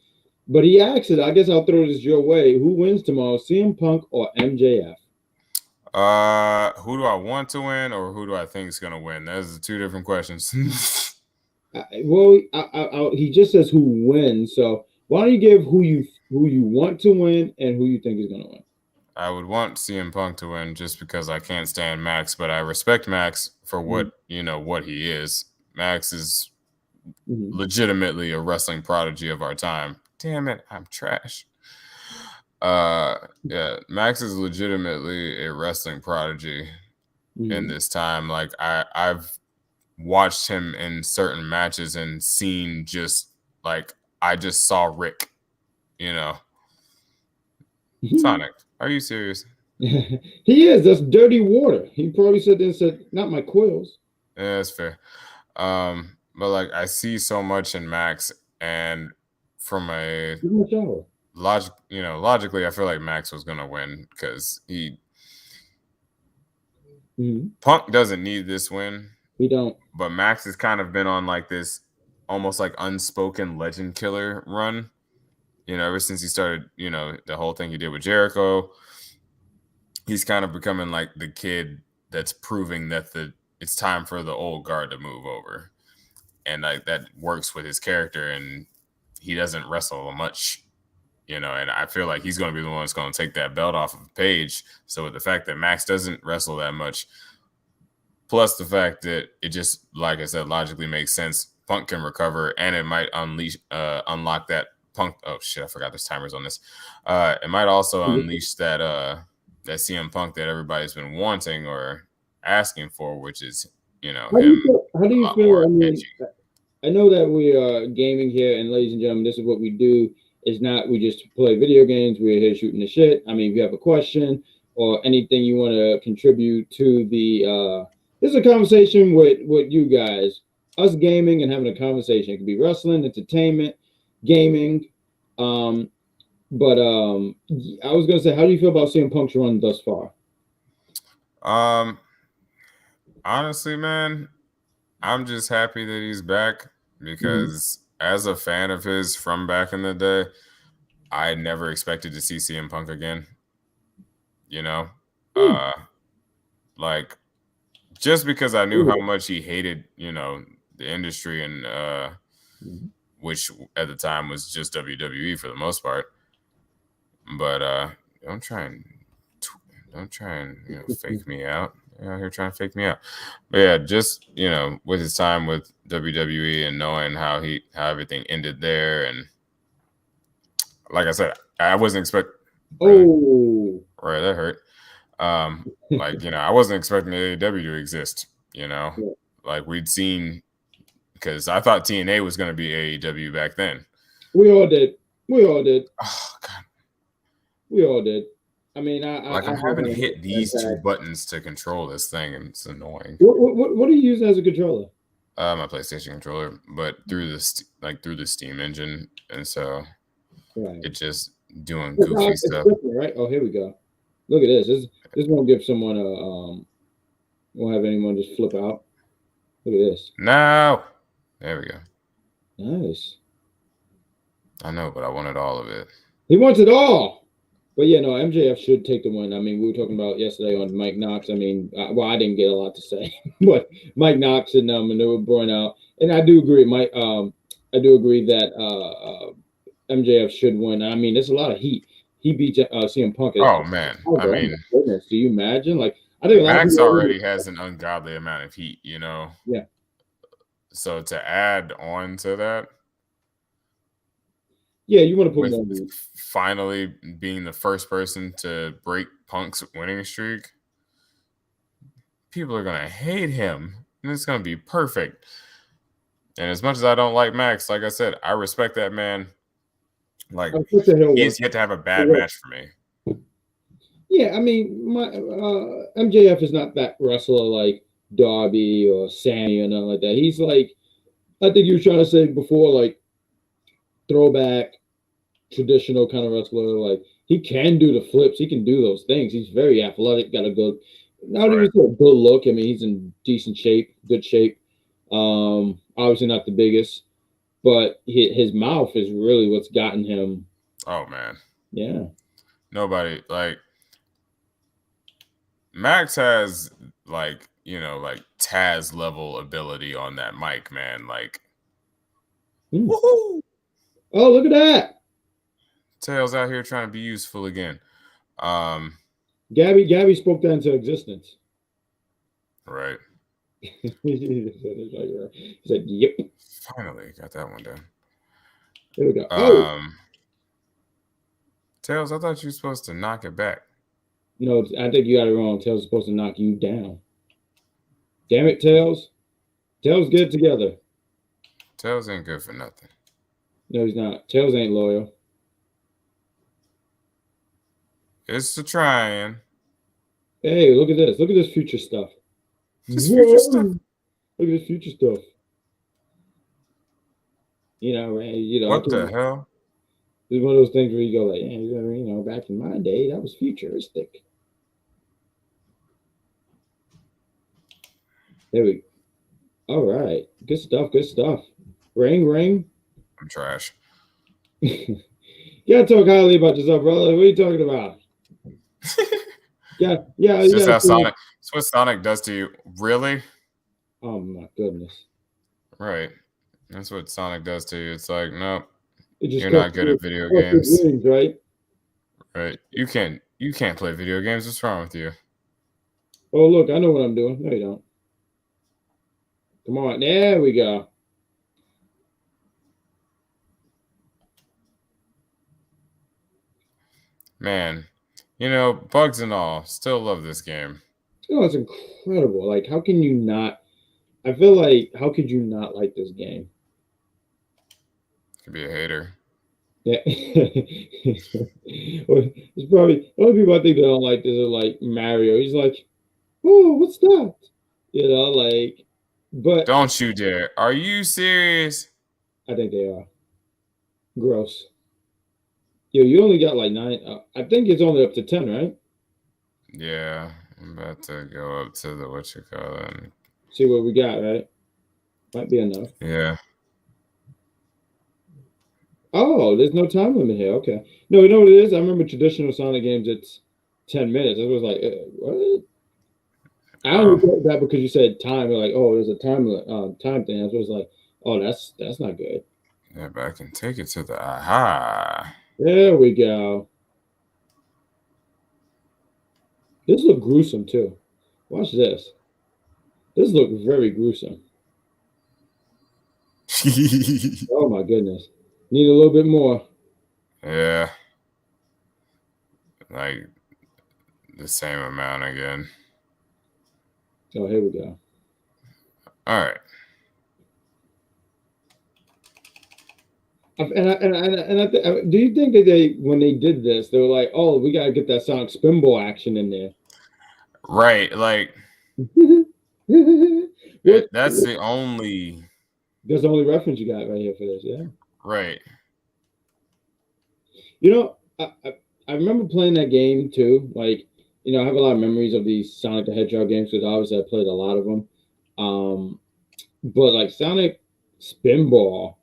but he asked it. I guess I'll throw this your way. Who wins tomorrow, CM Punk or MJF? Who do I want to win, or who do I think is gonna win? Those are two different questions. He just says who wins. So why don't you give who you want to win and who you think is gonna win? I would want CM Punk to win just because I can't stand Max, but I respect Max for what what he is. Max is legitimately a wrestling prodigy of our time. Damn it, I'm trash. Yeah, Max is legitimately a wrestling prodigy in this time. Like I've watched him in certain matches and seen just like I just saw Rick, Sonic. Are you serious? He is. That's dirty water. He probably said, "Not my quills." Yeah, that's fair. But like I see so much in Max, and from a logically, I feel like Max was gonna win because Punk doesn't need this win. He don't. But Max has kind of been on like this almost like unspoken legend killer run. Ever since he started, the whole thing he did with Jericho, he's kind of becoming like the kid that's proving that it's time for the old guard to move over. And like that works with his character, and he doesn't wrestle much, and I feel like he's going to be the one that's going to take that belt off of Paige. So with the fact that Max doesn't wrestle that much, plus the fact that it just, like I said, logically makes sense, Punk can recover, and it might unlock that Punk. Oh shit, I forgot there's timers on this. It might also unleash that CM Punk that everybody's been wanting or asking for, which is how do you feel? I mean, I know that we are gaming here, and ladies and gentlemen, this is what we do. It's not we just play video games. We're here shooting the shit. I mean, if you have a question or anything you want to contribute to the this is a conversation with you guys, us gaming and having a conversation. It could be wrestling, entertainment, gaming. But I was gonna say, how do you feel about CM Punk's run thus far? Honestly, man, I'm just happy that he's back because as a fan of his from back in the day, I never expected to see CM Punk again. Like just because I knew how much he hated, the industry and which at the time was just WWE for the most part. But don't try and fake me out. You're out here trying to fake me out. But yeah, just with his time with WWE and knowing how everything ended there, and like I said, I wasn't expecting. Oh, right, that hurt. I wasn't expecting AEW to exist. Like we'd seen, because I thought TNA was going to be AEW back then. We all did. Oh God. We all did. I mean, I'm having to hit these two buttons to control this thing, and it's annoying. What are you using as a controller? My PlayStation controller, but through the Steam engine, and so it's just doing goofy stuff. Right? Oh, here we go. Look at this. This won't give someone won't have anyone just flip out. Look at this. No, there we go. Nice. I know, but I wanted all of it. He wants it all. But yeah, no, MJF should take the win. I mean, we were talking about yesterday on Mike Knox. I mean, I didn't get a lot to say, but Mike Knox and they were brought out, and I do agree. I do agree that MJF should win. I mean, there's a lot of heat. he beat CM Punk. Oh man, Oh, I my mean, goodness, do you imagine? Like, I think a lot of Max people already has an ungodly amount of heat, you know. Yeah. So to add on to that, yeah, you want to put with more heat. finally being the first person to break Punk's winning streak, people are gonna hate him, and it's gonna be perfect. And as much as I don't like Max, like I said, I respect that man. Like, he has yet to have a bad match for me. Yeah, I mean, my MJF is not that wrestler like Darby or Sammy or nothing like that. He's like, I think you were trying to say before, like throwback, traditional kind of wrestler. Like he can do the flips, he can do those things. He's very athletic, got a good, not even say a good look. I mean, he's in decent shape, good shape. Obviously not the biggest, but his mouth is really what's gotten him. Oh man, yeah. Nobody like Max has like, you know, like Taz level ability on that mic, man. Like, woohoo! Oh, look at that! Tails out here trying to be useful again. Gabby spoke that into existence. Right. He's like, yep. Finally got that one done. There we go. Tails, I thought you were supposed to knock it back. No, I think you got it wrong. Tails is supposed to knock you down. Damn it, Tails. Tails, get it together. Tails ain't good for nothing. No, he's not. Tails ain't loyal. It's the trying. Hey, look at this. Look at this future stuff. This future stuff. Look at this future stuff. You know, right? You know. What the hell? It's one of those things where you go like, yeah, you know, back in my day, that was futuristic. There we go. All right. Good stuff. Good stuff. Ring. I'm trash. You gotta talk highly about yourself, brother. What are you talking about? yeah. It's just how Sonic. It's what Sonic does to you. Really? Oh my goodness. Right. That's what Sonic does to you. It's like, nope. You're not good at video games. Wings, right? Right. You can't play video games. What's wrong with you? Oh, look, I know what I'm doing. No, you don't. Come on. There we go. Man, you know, bugs and all, still love this game. Oh, it's incredible. Like, how can you not? I feel like, how could you not like this game? Could be a hater. Yeah. It's probably, the only people I think that don't like this are like Mario. He's like, oh, what's that? You know, like, but. Don't you dare. Are you serious? I think they are. Gross. Yo, you only got like 9. I think it's only up to 10, right? Yeah, I'm about to go up to the what you call it. See what we got, right? Might be enough. Yeah. Oh, there's no time limit here. Okay. No, you know what it is? I remember traditional Sonic games, it's 10 minutes. I was like, what? I only got that because you said time. You're like, oh, there's a time thing. I was like, oh, that's not good. Yeah, but I can take it to the aha. There we go. This looks gruesome too. Watch this. This looks very gruesome. Oh my goodness. Need a little bit more. Yeah. Like the same amount again. Oh, here we go. All right. Do you think that when they did this, they were like, "Oh, we gotta get that Sonic Spinball action in there"? Right, like that's the only. That's the only reference you got right here for this, yeah. Right. You know, I remember playing that game too. Like, you know, I have a lot of memories of these Sonic the Hedgehog games because obviously I played a lot of them. But like Sonic Spinball.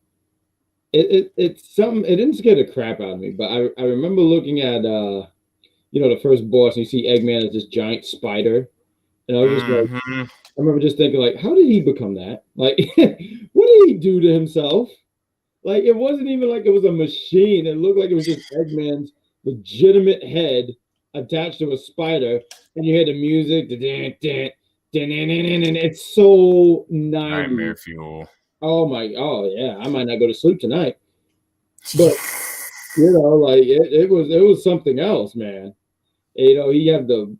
It's something. It didn't scare the crap out of me, but I remember looking at you know, the first boss, and you see Eggman as this giant spider, and I was just like, I remember just thinking like, how did he become that? Like, what did he do to himself? Like, it wasn't even like it was a machine. It looked like it was just Eggman's legitimate head attached to a spider, and you hear the music, and it's so 90s. Nightmare Fuel. Oh yeah, I might not go to sleep tonight, but like it was something else, man. He had the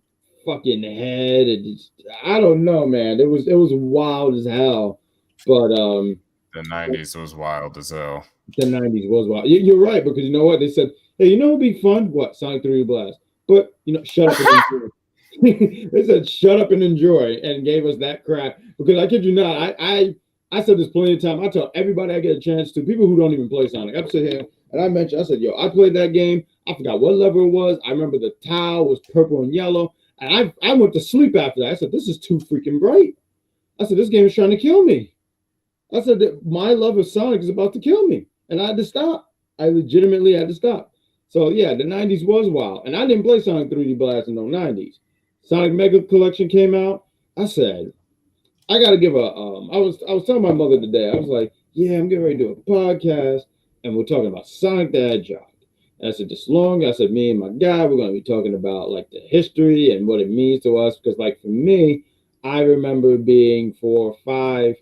fucking head, and I don't know, man. It was wild as hell, but The 90s was wild as hell. the 90s was wild. You're right, because you know what they said. Hey, it'd be fun. What Sonic 3D Blast? But shut up and enjoy. They said shut up and enjoy, and gave us that crap. Because I kid you not, I said this plenty of time. I tell everybody I get a chance to, people who don't even play Sonic. I'm sitting here and I said, yo, I played that game. I forgot what level it was. I remember the tile was purple and yellow. And I went to sleep after that. I said, this is too freaking bright. I said, this game is trying to kill me. I said that my love of Sonic is about to kill me. And I had to stop. I legitimately had to stop. So yeah, the 90s was wild. And I didn't play Sonic 3D Blast in the 90s. Sonic Mega Collection came out. I said, I gotta give I was telling my mother today, I was like, yeah, I'm getting ready to do a podcast, and we're talking about Sonic the Hedgehog. And I said, I said, me and my guy, we're gonna be talking about like the history and what it means to us. Because like for me, I remember being 4 or 5,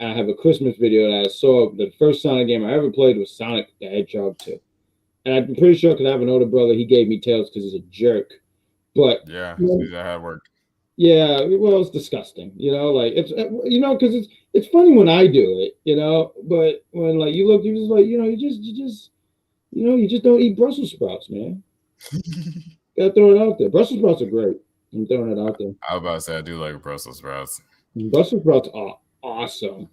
and I have a Christmas video that I saw. The first Sonic game I ever played was Sonic the Hedgehog 2. And I'm pretty sure because I have an older brother, he gave me Tails because he's a jerk. But yeah, that's how it worked. Yeah, well, it's disgusting, like it's because it's funny when I do it, but when like you look, you just like, you just don't eat Brussels sprouts, man. Gotta throw it out there. Brussels sprouts are great. I'm throwing it out there. I was about to say I do like Brussels sprouts. Brussels sprouts are awesome.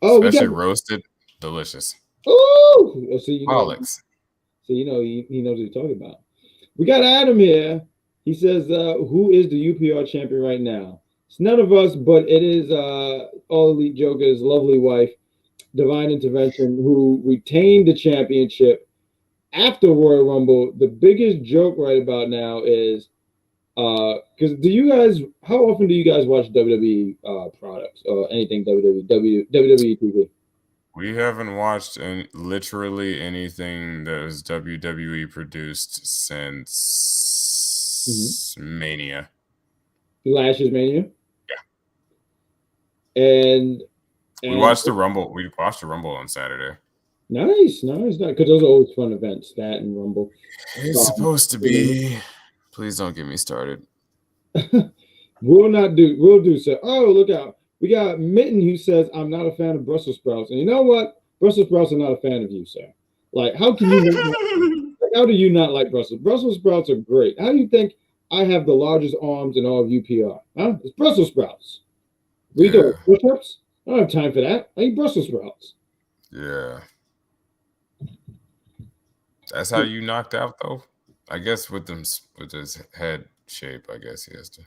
Oh, especially roasted, delicious. Oh, so Alex. So he knows what he's talking about. We got Adam here. He says, who is the UPR champion right now? It's none of us, but it is All Elite Joker's lovely wife, Divine Intervention, who retained the championship after Royal Rumble. The biggest joke right about now is, because how often do you guys watch WWE products or anything WWE TV? We haven't watched literally anything that was WWE produced since Mania. Last year's Mania? Yeah. And we watched the Rumble. We watched the Rumble on Saturday. Nice. Because those are always fun events, that and Rumble. It's supposed to be. Please don't get me started. We'll do so. Oh, look out. We got Mitten who says, I'm not a fan of Brussels sprouts. And you know what? Brussels sprouts are not a fan of you, sir. Like, how can you how do you not like Brussels? Brussels sprouts are great. How do you think I have the largest arms in all of UPR? Huh? It's Brussels sprouts. We do push-ups? I don't have time for that. I eat Brussels sprouts. Yeah. That's how you knocked out, though? I guess with his head shape, I guess he has to.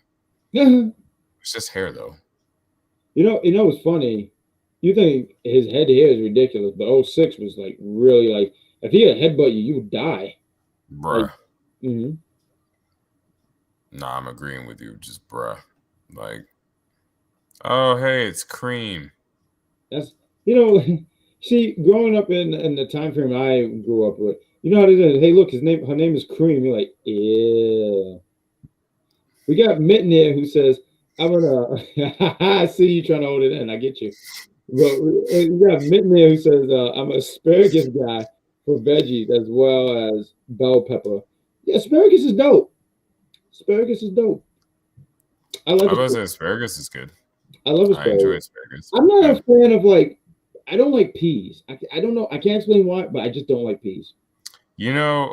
Yeah. It's just hair, though. You know what's funny? You think his head hair is ridiculous, but 06 was like really like, if he had headbutt you, you would die. Bruh. Like, Nah, I'm agreeing with you. Just bruh. Like, oh, hey, it's Cream. That's, see, growing up in the time frame I grew up with, you know how they say, hey, look, her name is Cream. You're like, yeah. We got Mitten here who says, I'm gonna I see you trying to hold it in. I get you. But we got Mitten there who says I'm an asparagus guy for veggies as well as bell pepper. Yeah, asparagus is dope. I like asparagus is good. I love asparagus. I enjoy asparagus. I'm not a fan of I don't like peas. I don't know. I can't explain why, but I just don't like peas. Divine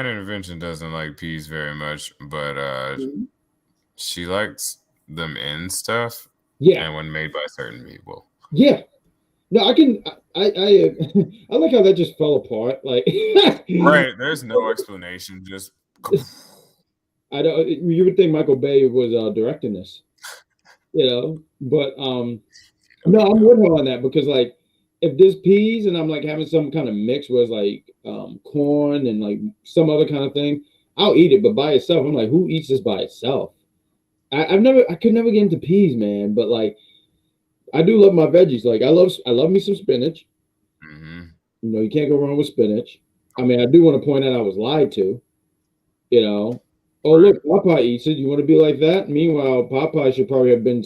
Intervention doesn't like peas very much, but she likes them in stuff. Yeah. And when made by certain people. Yeah. No, I like how that just fell apart. Like right. There's no explanation. Just you would think Michael Bay was directing this. But no, I'm with her on that because like if there's peas and I'm like having some kind of mix where it's like corn and like some other kind of thing, I'll eat it. But by itself, I'm like, who eats this by itself? I could never get into peas, man. But like, I do love my veggies. Like I love me some spinach. Mm-hmm. You can't go wrong with spinach. I mean, I do want to point out I was lied to. You know, oh Right. look, Popeye eats it. You want to be like that? Meanwhile, Popeye should probably have been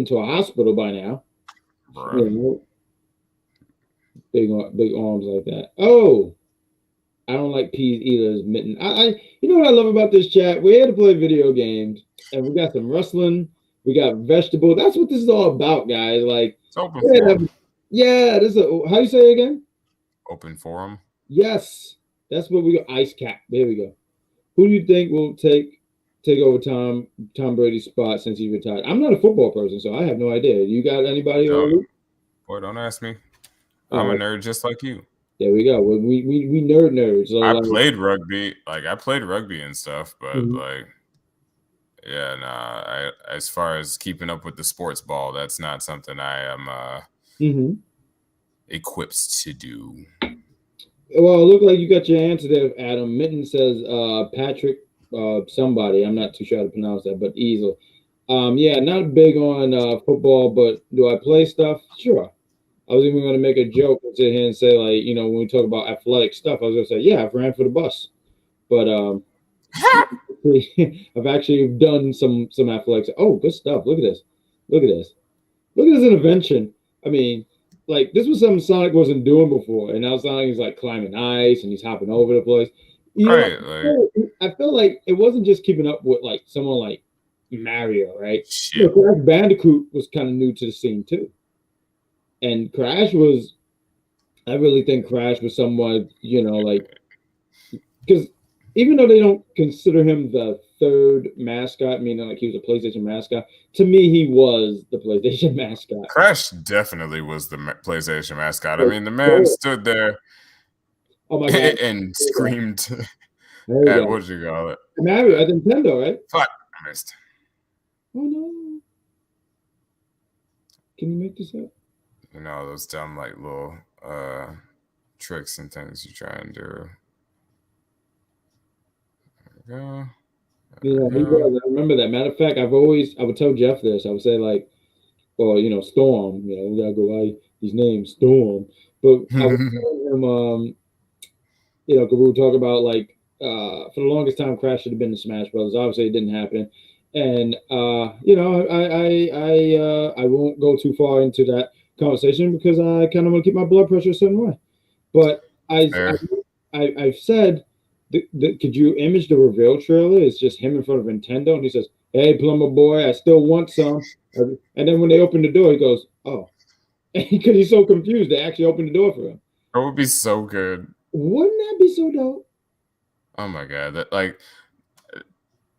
to a hospital by now. Bruh. You know, big arms like that. Oh, I don't like peas either. As mitten. You know what I love about this chat? We're here to play video games, and we got some wrestling. We got vegetable. That's what this is all about, guys. Like, It's open yeah, forum. yeah. This is how you say it again? Open forum. Yes, that's what we got. Ice cap. There we go. Who do you think will take over Tom Brady's spot since he retired? I'm not a football person, so I have no idea. You got anybody already? Boy, don't ask me. I'm a Oh, nerd just like you. there we go. We nerds. So I like, played rugby. Like I played rugby and stuff, but mhm. like yeah, nah. As far as keeping up with the sports ball, that's not something I am equipped to do. Well, it looked like you got your answer there, Adam. Mitten says Patrick somebody. I'm not too sure how to pronounce that, but Easel. Yeah, not big on football, but do I play stuff? Sure. I was even going to make a joke and sit here and say, like, you know, when we talk about athletic stuff, I was going to say, yeah, I've ran for the bus. But I've actually done some athletics. Oh, good stuff. Look at this. Look at this. Look at this intervention. I mean, like, this was something Sonic wasn't doing before. And now Sonic is, like, climbing ice and he's hopping over the place. You Right, like know, I feel like it wasn't just keeping up with, like, someone like Mario, right? You shit. know, Crash Bandicoot was kind of new to the scene, too. And Crash was, I really think Crash was someone, you know, like, because even though they don't consider him the third mascot, meaning like he was a PlayStation mascot, to me he was the PlayStation mascot. Crash definitely was the PlayStation mascot. I Like, mean, the man stood there oh my god! and screamed There you at go. what you call it. Mario at Nintendo, right? Fuck, I missed. Oh no! Can you make this up? You know those dumb like little tricks and things you try and do. There we go. Yeah, he was. I remember that. Matter of fact, I would tell Jeff this. I would say like, well, you know, Storm. You know, we gotta go by his name, Storm. But I was telling him, you know, because we were talking about like for the longest time, Crash should have been the Smash Brothers. Obviously, it didn't happen, and you know, I won't go too far into that conversation because I kind of want to keep my blood pressure a certain way. But Fair. I've said, could you image the reveal trailer? It's just him in front of Nintendo, and he says, "Hey, plumber boy, I still want some." And then when they open the door, he goes, "Oh," because he's so confused. They actually opened the door for him. That would be so good. Wouldn't that be so dope? Oh my god,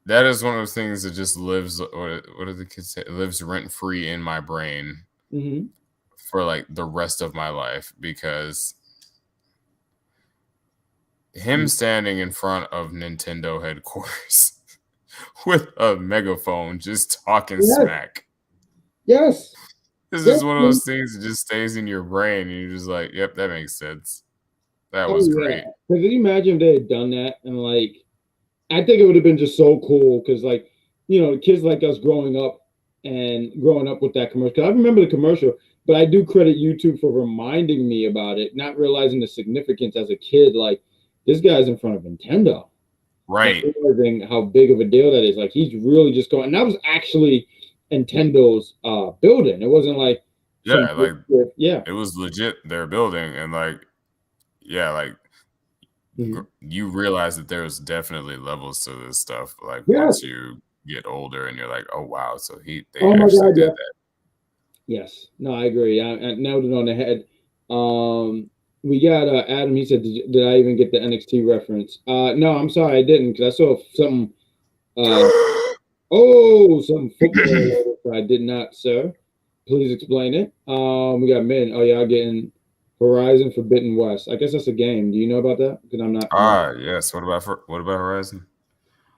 that is one of those things that just lives. What do the kids say? It lives rent free in my brain for like the rest of my life because him standing in front of Nintendo headquarters with a megaphone, just talking smack. Yes. This is one of those things that just stays in your brain, and you're just like, "Yep, that makes sense. That was great." Could you imagine if they had done that? And like, I think it would have been just so cool because, like, you know, kids like us growing up with that commercial. Because I remember the commercial, but I do credit YouTube for reminding me about it, not realizing the significance as a kid. Like, this guy's in front of Nintendo, right? Realizing how big of a deal that is. Like, he's really just going, and that was actually Nintendo's building. It wasn't like it was legit their building, and like like you realize that there's definitely levels to this stuff. Like once you get older, and you're like, oh wow, so they actually did that. Yes, no, I agree. I nailed it on the head. We got Adam. He said, "Did I even get the NXT reference?" No, I'm sorry, I didn't because I saw something. Something football. I did not, sir. Please explain it. We got men. Oh, y'all getting Horizon Forbidden West. I guess that's a game. Do you know about that? Because I'm not. Yes. What about Horizon?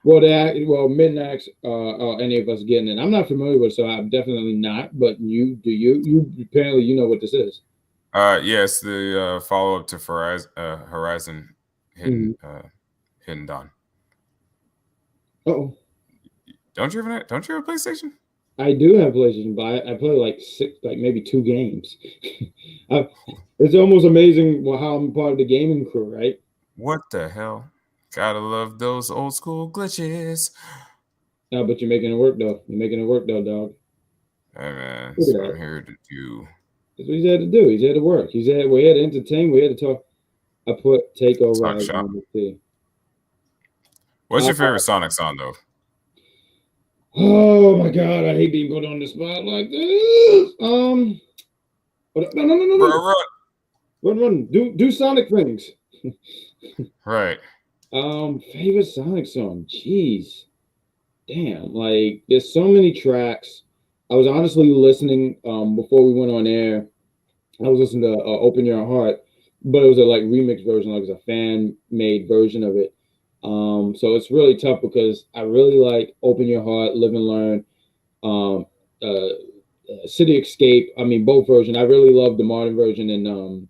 Well, Mid asked any of us getting it. I'm not familiar with it, so I'm definitely not. But you apparently you know what this is. Yes, the follow up to Horizon Hidden Dawn. Oh. Don't you have a PlayStation? I do have PlayStation, but I play like maybe 2 games. It's almost amazing how I'm part of the gaming crew, right? What the hell? Gotta love those old school glitches. No, but you're making it work though. You're making it work though, dog. Hey man, Look that's at what I'm that. here to do. That's what he's had to do. He's had to work. We're here to entertain. We're here to talk. I put Takeover Sonic as shop. number two. What's Uh, your favorite Sonic song though? oh my God, I hate being put on the spot like this. No. Bro, Run. Do Sonic things. right. Favorite Sonic song. Jeez. Damn. Like, there's so many tracks. I was honestly listening before we went on air. I was listening to Open Your Heart, but it was a like remix version, like it was a fan made version of it. So it's really tough because I really like Open Your Heart, Live and Learn, um, City Escape. I mean, both versions. I really love the modern version and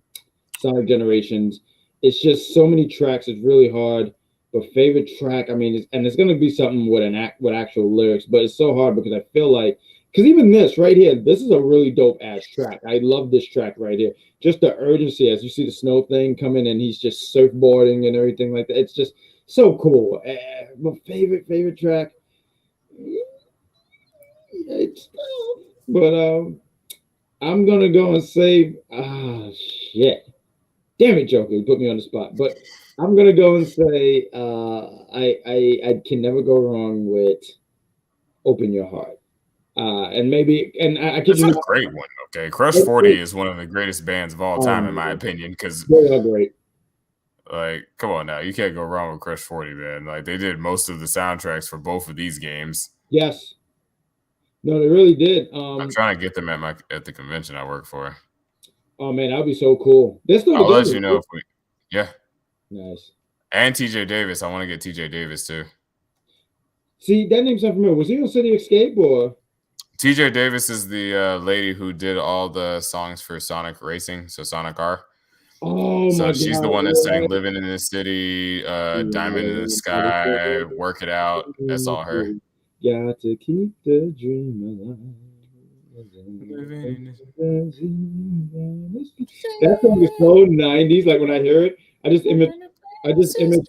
Sonic Generations. It's just so many tracks. It's really hard. But favorite track, I mean, it's gonna be something with with actual lyrics, but it's so hard because I feel like because even this right here, this is a really dope ass track. I love this track right here. Just the urgency as you see the snow thing coming and he's just surfboarding and everything like that. It's just so cool. My favorite track. It's tough, but I'm gonna go and say shit. Damn it, Joker, you put me on the spot. But I'm gonna go and say I can never go wrong with Open Your Heart. And maybe and I kid It's you a not, great one. Okay, Crush 40 is one of the greatest bands of all time, in my opinion. Because they are great. like, come on now, you can't go wrong with Crush 40, man. Like they did most of the soundtracks for both of these games. Yes. No, they really did. I'm trying to get them at the convention I work for. Oh man, that'd be so cool. They're still I'll let together. you know if we. Yeah. Nice. And TJ Davis. I want to get TJ Davis too. See, that name sounds familiar. Was he on City Escape or? TJ Davis is the lady who did all the songs for Sonic Racing, so Sonic R. Oh So my she's the God! one that sang "Living in the City," "Diamond in the Sky," "Work It Out." That's all her. Got to keep the dream alive. That song is so 90s. Like when I hear it, I just image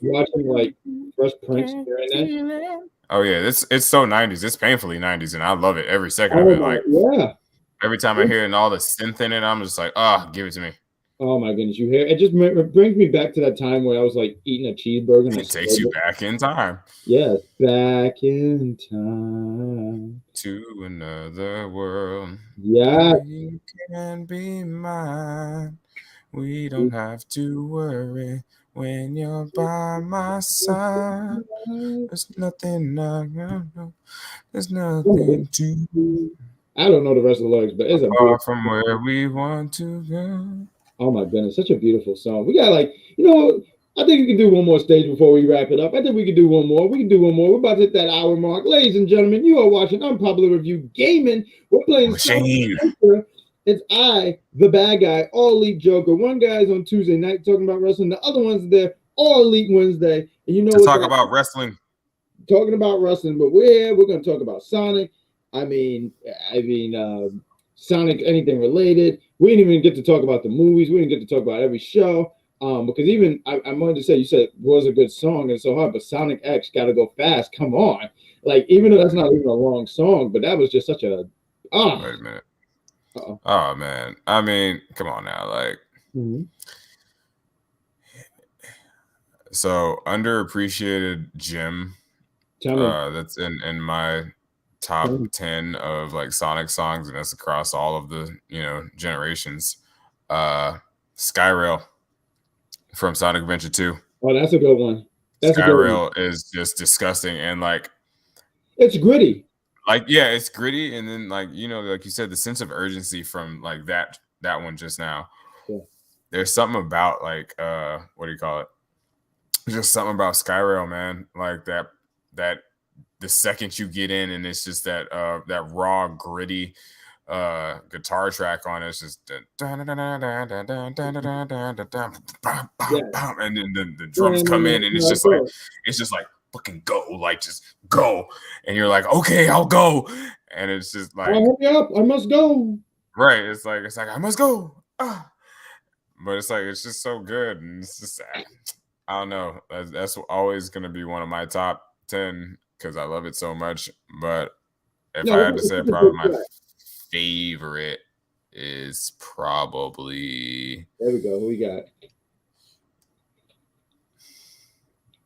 watching like Fresh Prince hearing that. Oh yeah, it's so 90s. It's painfully 90s, and I love it every second of Oh it. my, Like yeah. every time I hear it and all the synth in it, I'm just like, give it to me. Oh my goodness, you hear it? Just brings me back to that time where I was like eating a cheeseburger and It takes you back in time. yes, back in time to another world. Yeah, You can be mine. We don't have to worry when you're by my side. There's nothing there's nothing to I don't know the rest of the lyrics, but it's a far beautiful. from where we want to go. Oh my goodness, such a beautiful song. We got like, I think we can do one more stage before we wrap it up. I think we can do one more. We can do one more. We're about to hit that hour mark. Ladies and gentlemen, you are watching Unpopular Review Gaming. We're playing Machine. It's I, the bad guy, all elite Joker. One guy's on Tuesday night talking about wrestling. The other one's there all elite Wednesday. And you know to talk about wrestling. Talking about wrestling, but we're going to talk about Sonic. I mean, Sonic, anything related. We didn't even get to talk about the movies. We didn't get to talk about every show. Because even I wanted to say, you said it was a good song and it's so hard, but Sonic X Gotta Go Fast. Come on. Like, even though that's not even a long song, but that was just such a Wait a minute. Uh-oh. Oh man. I mean, come on now. Like so underappreciated gem. That's in my top 10 of like Sonic songs, and that's across all of the generations. Skyrail from Sonic Adventure 2. Oh, that's a good one. Skyrail is just disgusting, and like it's gritty. Like, yeah, it's gritty, and then like like you said, the sense of urgency from like that one just now. Yeah. There's something about like what do you call it? Just something about Skyrail, man. Like that the second you get in and it's just that raw, gritty guitar track on it, it's just and then the drums come in and it's just like fucking go, like just go, and you're like, okay, I'll go, and it's just like, hurry up, I must go. Right, it's like I must go, but it's like it's just so good, and it's just I don't know. That's always going to be one of my top 10 because I love it so much. But if I No, had to say it's a good probably my track. favorite is probably There we go. Who we got?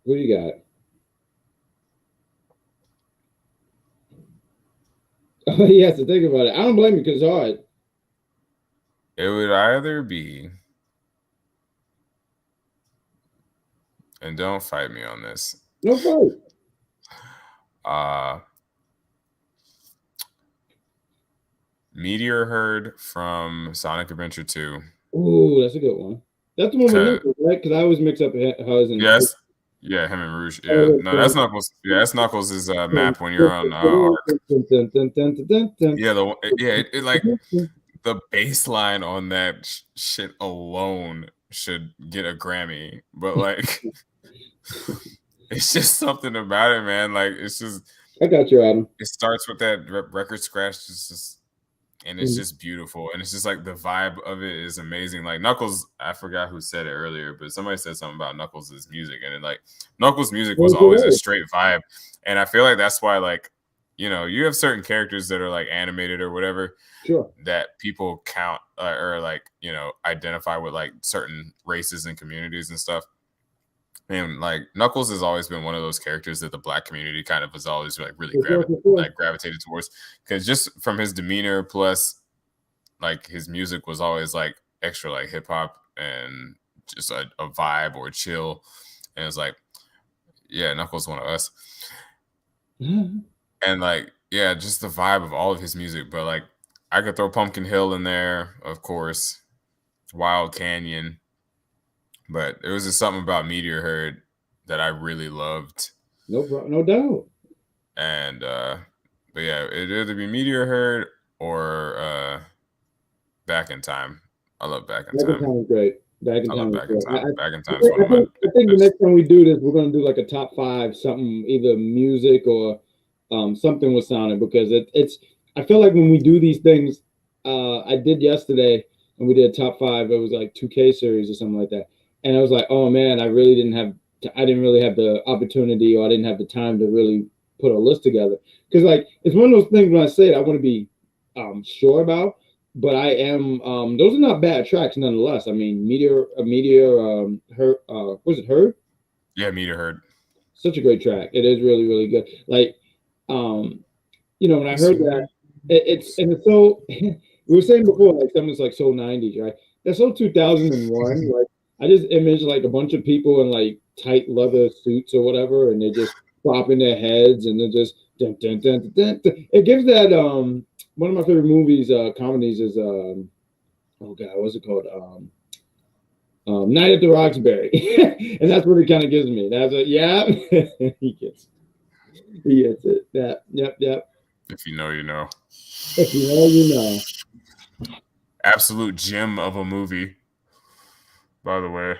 Who you got? Oh, he has to think about it. I don't blame you because it's hard. it would either be, and don't fight me on this. No fight. Meteor Herd from Sonic Adventure 2. Ooh, that's a good one. That's the one with Cause, Knuckles, right? Because I always mix up hers and. yes, yeah, him and Rouge. Yeah, no, that's Knuckles. Yeah, that's Knuckles' map when you're on Arc. Yeah, it like the bass line on that shit alone should get a Grammy, but like it's just something about it, man. Like it's just I got you, Adam. it starts with that record scratch, and it's just beautiful, and it's just like the vibe of it is amazing. Like Knuckles, I forgot who said it earlier, but somebody said something about Knuckles' music, and it, like Knuckles' music was always a straight vibe, and I feel like that's why, like, you know, you have certain characters that are like animated or whatever, Sure, that people count or like, you know, identify with like certain races and communities and stuff. And like Knuckles has always been one of those characters that the Black community kind of has always like really like gravitated towards, because just from his demeanor, plus like his music was always like extra like hip hop and just a vibe or chill, and it's like, yeah, Knuckles one of us. And like, yeah, just the vibe of all of his music. But like, I could throw Pumpkin Hill in there, of course, Wild Canyon. But there was just something about Meteor Herd that I really loved. no doubt. And but yeah, it'd either be Meteor Herd or Back in Time. I love Back in Time. Back in Time is great. Back in I Time love is Back in great. Time. Back in Time is one of my. I think the next time we do this, we're gonna do like a top 5, something either music or something with Sonic, because it's. I feel like when we do these things, I did yesterday, and we did a top 5. It was like 2K series or something like that, and I was like, oh man, I didn't really have the opportunity, or I didn't have the time to really put a list together, because like it's one of those things when I say it, I want to be sure about. But I am. Those are not bad tracks, nonetheless. I mean, her. Was it her? Yeah, Meteor Herd. Such a great track. It is really, really good. Like, you know, when I heard that, it's so. We were saying before, like something's like so '90s, right? That's so 2001. Like, I just imagine like a bunch of people in like tight leather suits or whatever, and they're just bopping their heads, and they're just dun, dun, dun, dun, dun. It gives that one of my favorite movies, comedies is oh god, what's it called? Night at the Roxbury, and that's what it kind of gives me. That's a yeah, he gets it. Yeah, yep. If you know, you know. If you know, you know. Absolute gem of a movie, by the way.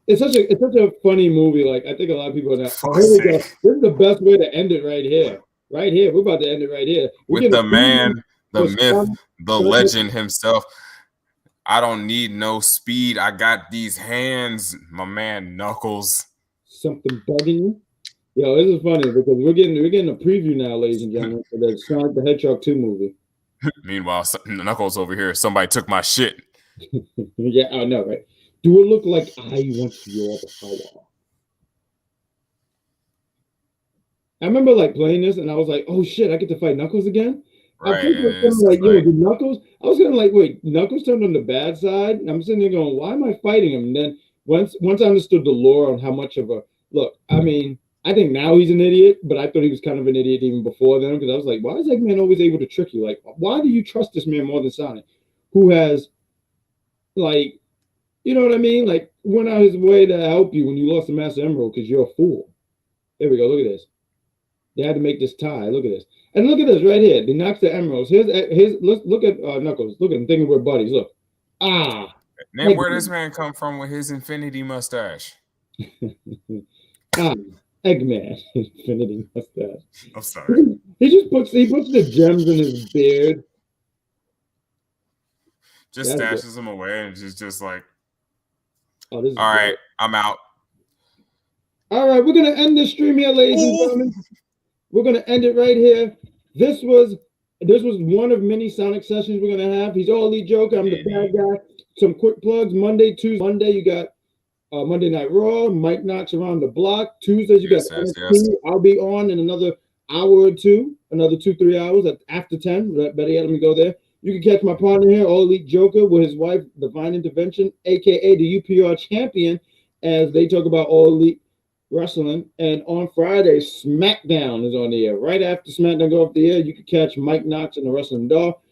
It's such a funny movie. Like I think a lot of people are now. Oh, here we go. This is the best way to end it right here. Right here, we're about to end it right here. With the man, the myth, the legend himself. I don't need no speed. I got these hands, my man Knuckles. Something bugging you? Yo, this is funny because we're getting a preview now, ladies and gentlemen, for the Sonic the Hedgehog 2 movie. Meanwhile, Knuckles over here, somebody took my shit. Yeah, I know, right? Do it look like I want your power? I remember like playing this, and I was like, "Oh shit, I get to fight Knuckles again." Right. I was like, "Yo, did Knuckles?" I was gonna like, "Wait, Knuckles turned on the bad side." And I'm sitting there going, "Why am I fighting him?" And then once I understood the lore on how much of a look, I mean, I think now he's an idiot, but I thought he was kind of an idiot even before then, because I was like, "Why is Eggman always able to trick you? Like, why do you trust this man more than Sonic, who has like, you know what I mean? Like, went out his way to help you when you lost the Master Emerald because you're a fool." There we go. Look at this. They had to make this tie. Look at this. And look at this right here. They knocks the emeralds. Look at Knuckles. Look at him thinking we're buddies. Look. Ah. Name where this man come from with his infinity mustache. Eggman. Infinity mustache. I'm sorry. He puts the gems in his beard. Just stashes them away and just like, all right, I'm out. All right, we're gonna end this stream here, ladies and gentlemen. We're gonna end it right here. This was one of many Sonic sessions we're gonna have. He's all elite joker. I'm the bad guy. Some quick plugs. Monday, Tuesday. Monday you got Monday Night Raw. Mike Knox around the block. Tuesdays you got NXT. I'll be on in another hour or two, another 2-3 hours after 10. Better yet, let me go there. You can catch my partner here, all elite joker, with his wife, Divine Intervention, aka the UPR champion, as they talk about all elite wrestling. And on Friday, SmackDown is on the air. Right after SmackDown go off the air, you can catch Mike Knox and the Wrestling Doll.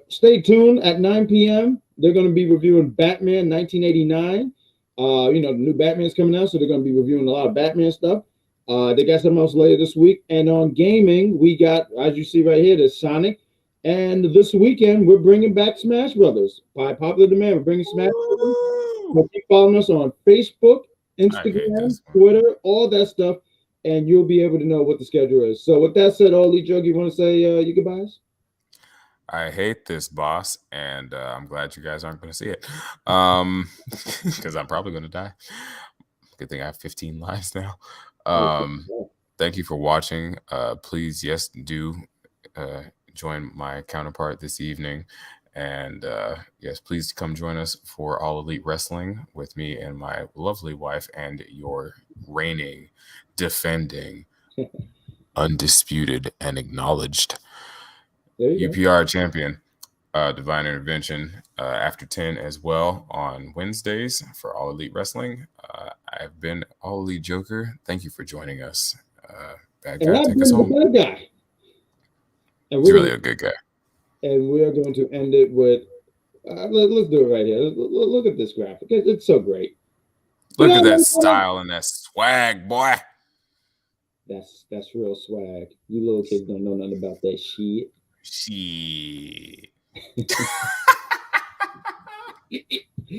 Stay tuned at 9 p.m. They're going to be reviewing Batman 1989. The new Batman's coming out, so they're going to be reviewing a lot of Batman stuff. They got something else later this week. And on gaming, we got, as you see right here, the Sonic. And this weekend, we're bringing back Smash Brothers. By popular demand, we're bringing Smash Brothers. So keep following us on Facebook, Instagram, Twitter, all that stuff, and you'll be able to know what the schedule is. So with that said, Oli Jug, you want to say your goodbyes? I hate this, boss, and I'm glad you guys aren't going to see it, because I'm probably going to die. Good thing I have 15 lives now. Thank you for watching. Please, yes, do join my counterpart this evening. And yes, please come join us for All Elite Wrestling with me and my lovely wife and your reigning, defending, undisputed, and acknowledged UPR champion, Divine Intervention, after 10 as well on Wednesdays for All Elite Wrestling. I've been All Elite Joker. Thank you for joining us. Bad guy, take us home. Bad guy. He's really a good guy. And we are going to end it with, let's do it right here. Look at this graphic. It's so great. Look at that style and that swag, boy. That's real swag. You little kids don't know nothing about that shit. Shit.